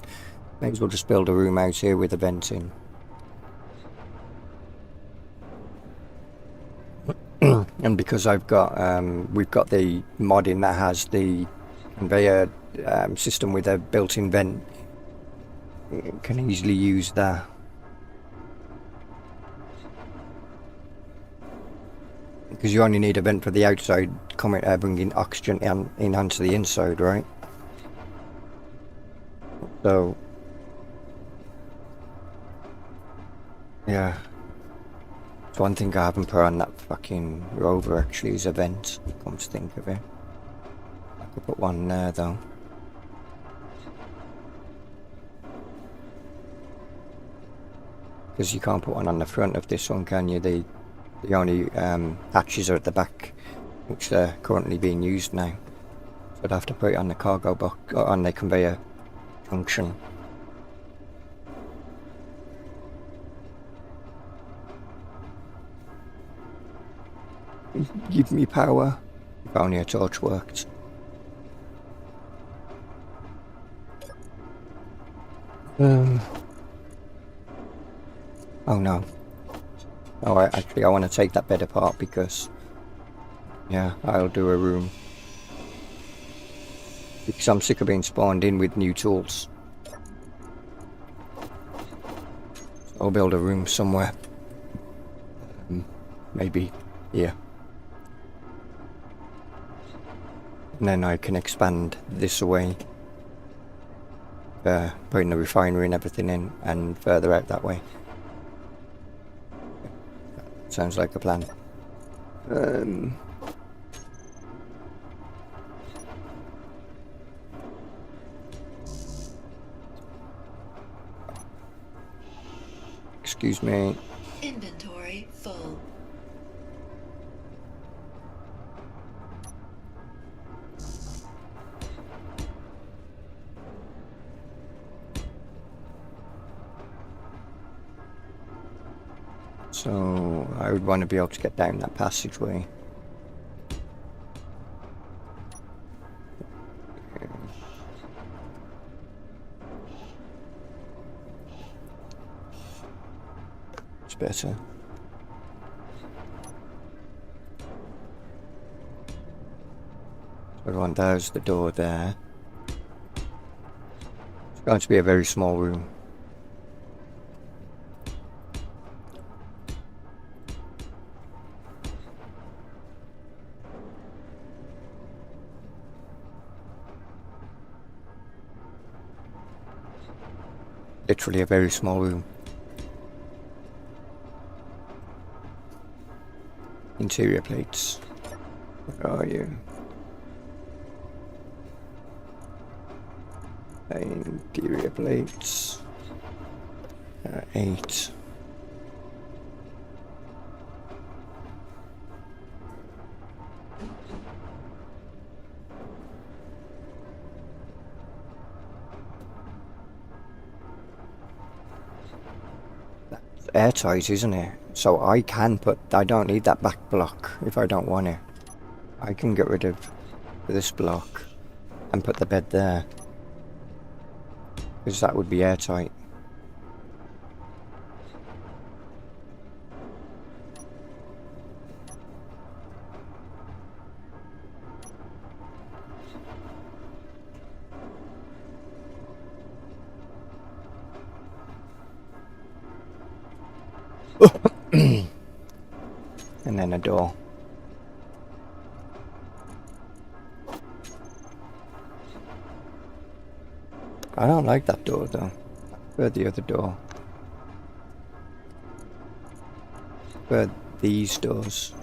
may as well just build a room out here with a vent in. And because I've got we've got the mod in that has the conveyor system with a built-in vent, you can easily use that. Because you only need a vent for the outside, bringing oxygen in onto the inside, right? So, yeah. It's one thing I haven't put on that fucking rover actually is a vent, come to think of it. I could put one there though. Because you can't put one on the front of this one, can you? The only hatches are at the back, which they're currently being used now. So I'd have to put it on the cargo box, or on the conveyor junction. Give me power. If only a torch worked. Oh no. Oh, actually I want to take that bed apart because, yeah, I'll do a room. Because I'm sick of being spawned in with new tools. So I'll build a room somewhere. Maybe here. And then I can expand this away. Putting the refinery and everything in and further out that way. Sounds like a plan. Excuse me. Inventory full. So I would want to be able to get down that passageway. It's better. Everyone, there's the door there. It's going to be a very small room. Literally a very small room. Interior plates. Where are you? Interior plates. 8. That's airtight, isn't it? So I don't need that back block if I don't want it. I can get rid of this block and put the bed there. Because that would be airtight. and then a door. I don't like that door though. I prefer the other door. I prefer these doors.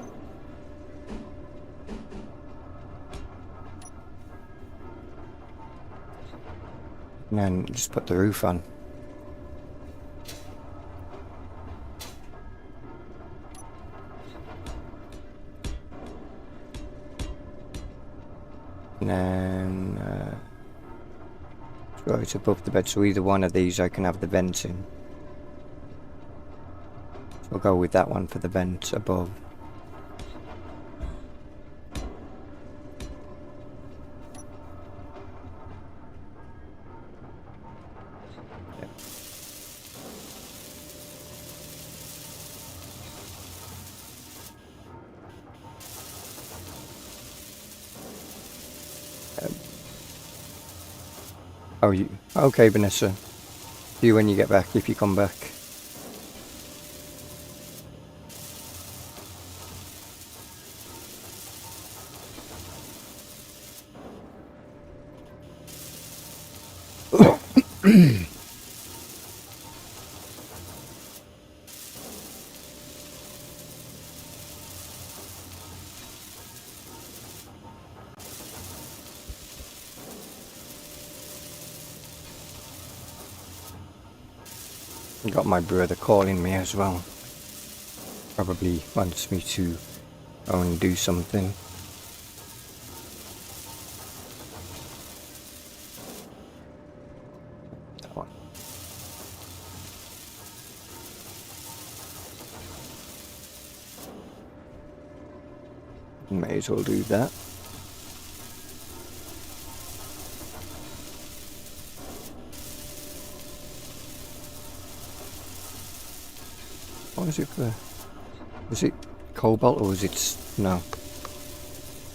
And then just put the roof on. And then right above the bed, so either one of these I can have the vents in. So I'll go with that one for the vent above. Oh, you okay, Vanessa? See you when you get back, if you come back. Got my brother calling me as well. Probably wants me to go and do something. That one. May as well do that. What was it for? Was it cobalt or was it no?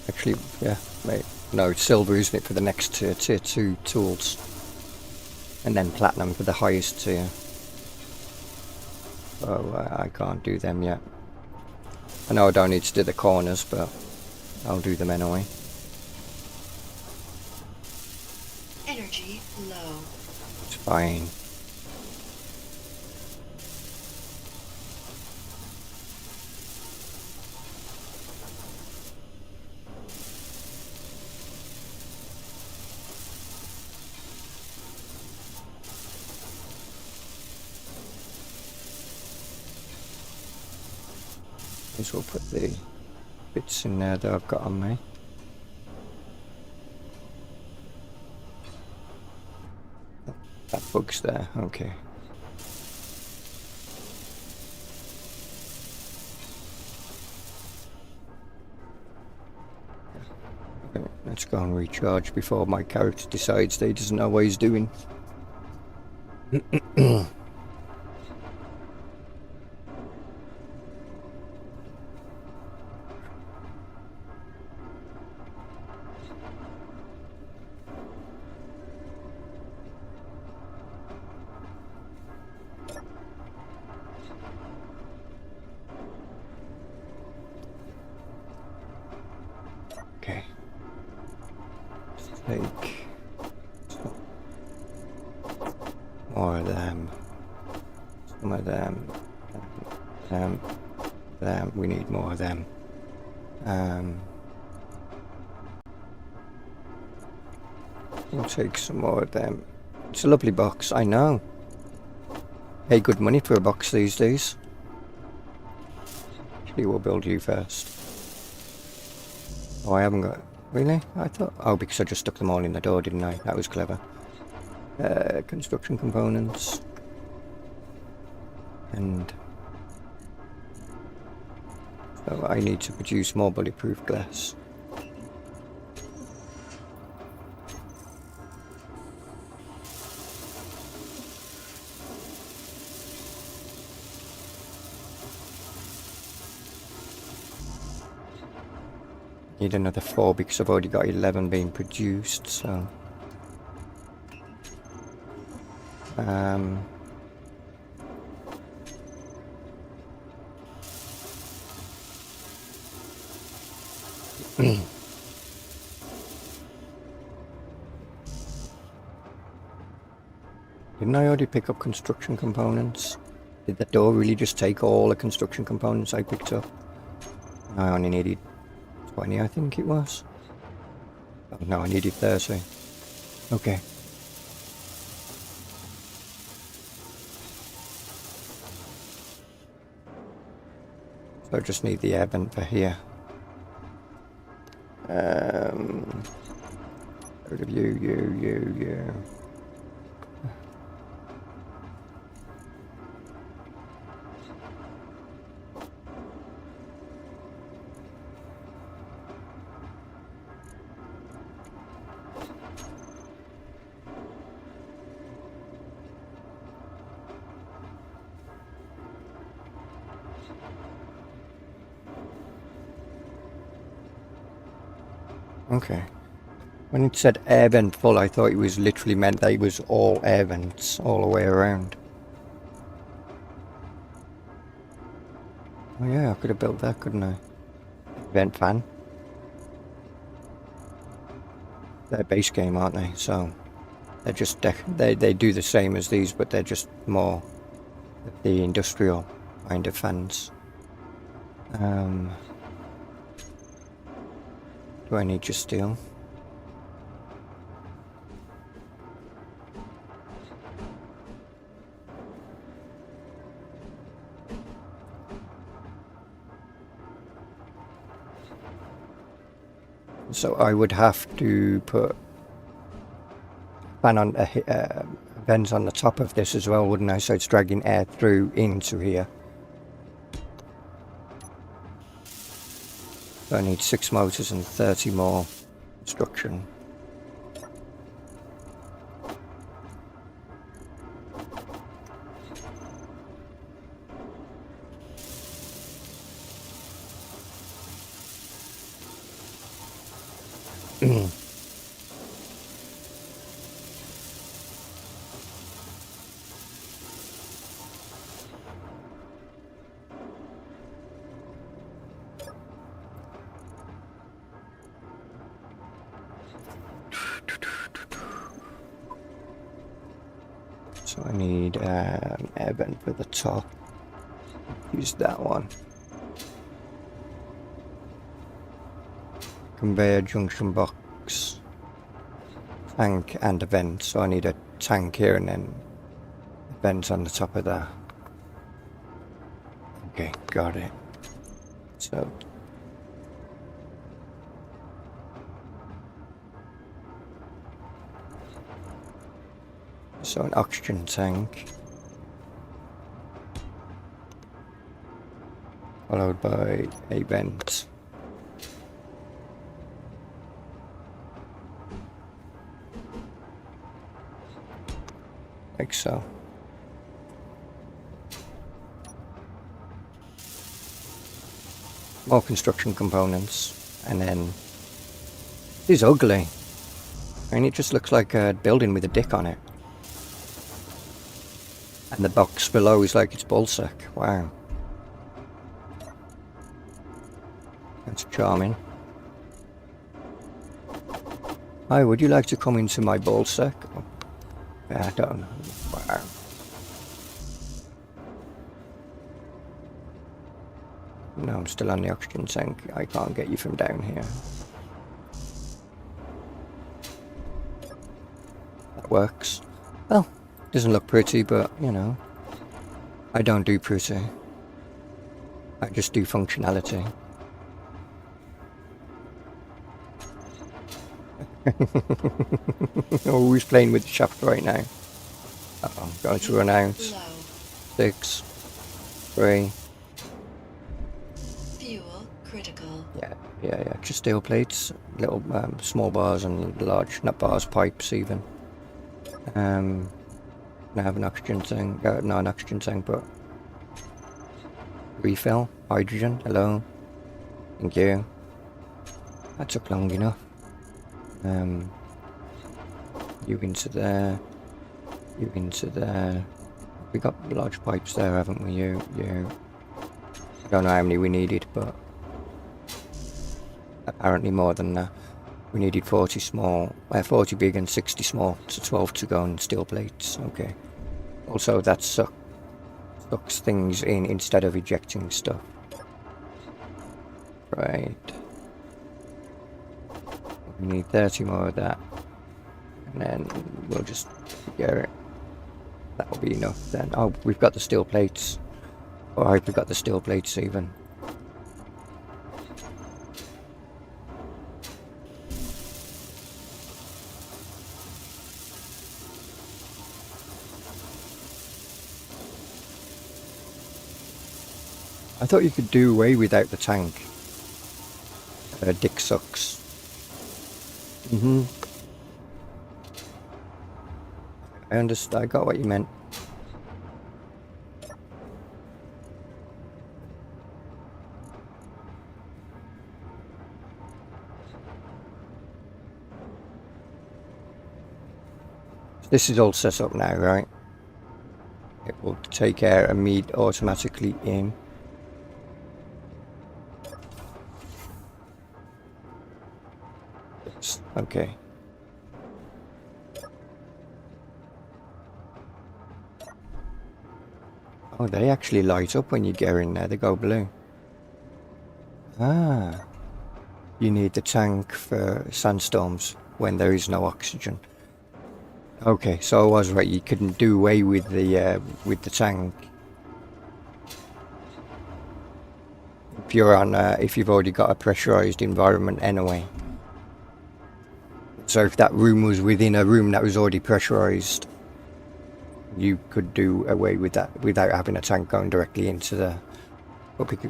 Actually, yeah, mate. No, it's silver, isn't it, for the next tier 2 tools, and then platinum for the highest tier. Oh, I can't do them yet. I know I don't need to do the corners, but I'll do them anyway. Energy low. It's fine. May as well put the bits in there that I've got on me. That bug's there, okay. Okay, let's go and recharge before my character decides that he doesn't know what he's doing. Okay. Let's take more of them. Some of them. Them. We need more of them. We'll take some more of them. It's a lovely box, I know. Pay good money for a box these days. Actually, we'll build you first. Oh, I haven't got... Really? I thought... Oh, because I just stuck them all in the door, didn't I? That was clever. Construction components. And... So I need to produce more bulletproof glass. Need another 4 because I've already got 11 being produced, so... Didn't I already pick up construction components? Did the door really just take all the construction components I picked up? I only needed 20, I think it was. Oh no, I needed 30. Okay. So I just need the air vent for here. Rid of you. Okay. When it said air vent full, I thought it was literally meant that it was all air vents all the way around. Oh yeah, I could have built that, couldn't I? Vent fan. They're base game, aren't they? So they're just they do the same as these, but they're just more the industrial kind of fans. Do I need your steel? So I would have to put fan on vents on the top of this as well, wouldn't I? So it's dragging air through into here. So I need 6 motors and 30 more construction. So I need air vent for the top. Use that one. Conveyor junction box, tank and a vent. So I need a tank here and then a vent on the top of that. Okay, got it. So an oxygen tank, followed by a vent. Like so. More construction components, and then it is ugly. I mean, it just looks like a building with a dick on it. And the box below is like it's ballsack. Wow. That's charming. Hi, would you like to come into my ballsack? Oh, I don't know. Wow. No, I'm still on the oxygen tank. I can't get you from down here. That works. Well, doesn't look pretty, but, you know, I don't do pretty. I just do functionality. Oh, who's playing with the shaft right now? Uh-oh, going to run out. 6, 3. Fuel critical. Yeah. Just steel plates, little small bars and large, not bars, pipes even. I have an oxygen tank, not an oxygen tank, but refill, hydrogen, hello, thank you. That took long enough. You into there, you into there. We got large pipes there, haven't we? You. I don't know how many we needed, but apparently more than that. We needed 40 small, 40 big and 60 small, so 12 to go on steel plates. Okay. Also, that sucks things in instead of ejecting stuff. Right. We need 30 more of that. And then we'll just get it. That'll be enough then. Oh, we've got the steel plates. Alright, we've got the steel plates even. I thought you could do away without the tank. Dick sucks. I understand. I got what you meant. This is all set up now, right? It will take air and meat automatically in. Yes, okay. Oh, they actually light up when you get in there. They go blue. Ah. You need the tank for sandstorms when there is no oxygen. Okay, so I was right. You couldn't do away with the tank if you're on if you've already got a pressurized environment anyway. So if that room was within a room that was already pressurized, you could do away with that without having a tank going directly into the.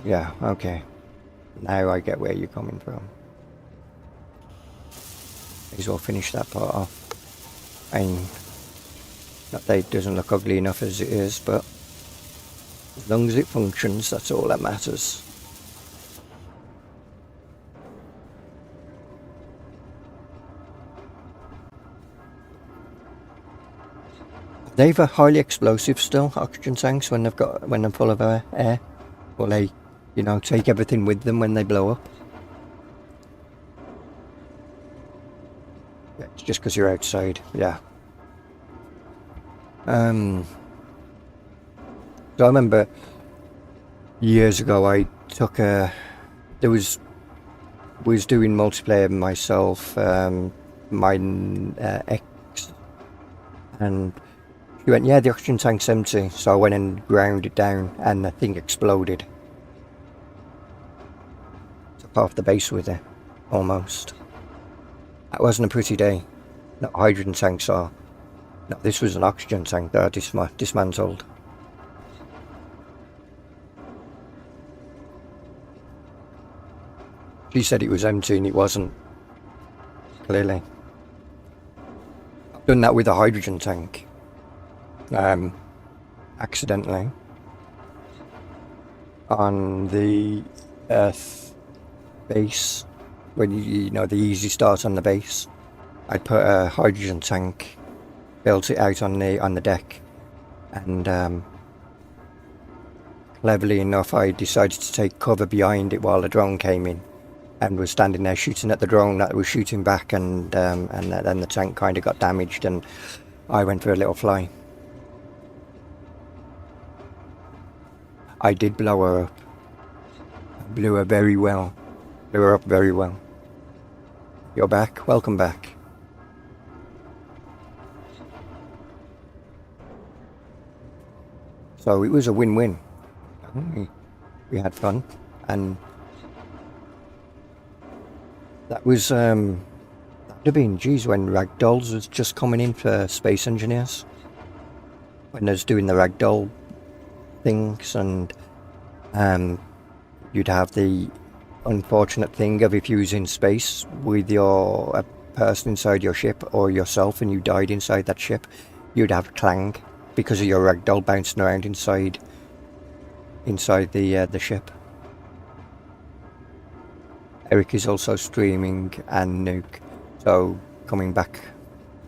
Yeah, okay. Now I get where you're coming from. May as well finish that part off. Not that it doesn't look ugly enough as it is, but as long as it functions, that's all that matters. They've a highly explosive still, oxygen tanks, when they're full of air. Or they, take everything with them when they blow up. Yeah, it's just because you're outside, yeah. So I remember years ago I took was doing multiplayer myself, my ex, and she went, yeah, the oxygen tank's empty. So I went and ground it down and the thing exploded. Took half the base with it, almost. That wasn't a pretty day. Not hydrogen tanks are. No, this was an oxygen tank that I dismantled. She said it was empty and it wasn't. Clearly. I've done that with a hydrogen tank. Accidentally. On the Earth base. When you know the easy start on the base. I put a hydrogen tank, built it out on the deck, and cleverly enough I decided to take cover behind it while the drone came in, and was standing there shooting at the drone that was shooting back, and then the tank kind of got damaged and I went for a little fly. I did blow her up. I blew her very well. Blew her up very well. You're back? Welcome back. So it was a win-win. We had fun, and that was that would have been, geez, when Ragdolls was just coming in for space engineers. When I was doing the Ragdoll things, and you'd have the unfortunate thing of if you was in space with a person inside your ship or yourself and you died inside that ship, you'd have clang because of your ragdoll bouncing around inside the ship. Eric is also streaming, and Nuke, so coming back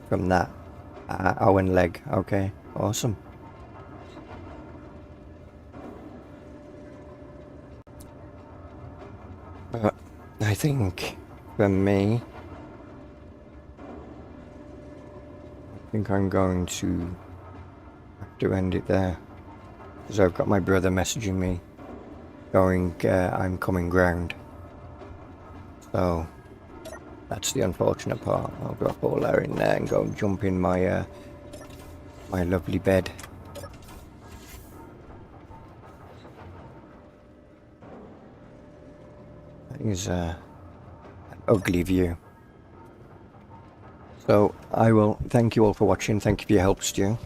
from that. Owen Leg, okay, awesome. But I think for me, I think I'm going to have to end it there. Because I've got my brother messaging me going, I'm coming ground. So that's the unfortunate part. I'll drop all that in there and go and jump in my my lovely bed. That is an ugly view. So I will thank you all for watching. Thank you for your help, Stu.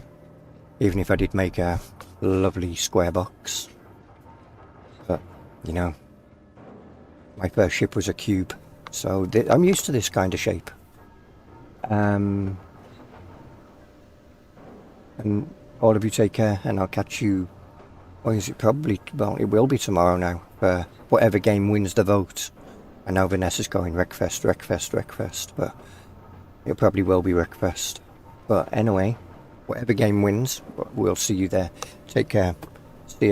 Even if I did make a lovely square box. But, you know, my first ship was a cube. So I'm used to this kind of shape. And all of you take care, and I'll catch you. Or is it probably? Well, it will be tomorrow now. For whatever game wins the vote. I know Vanessa's going Wreckfest, Wreckfest, Wreckfest, but it probably will be Wreckfest. But anyway, whatever game wins, we'll see you there. Take care. See ya.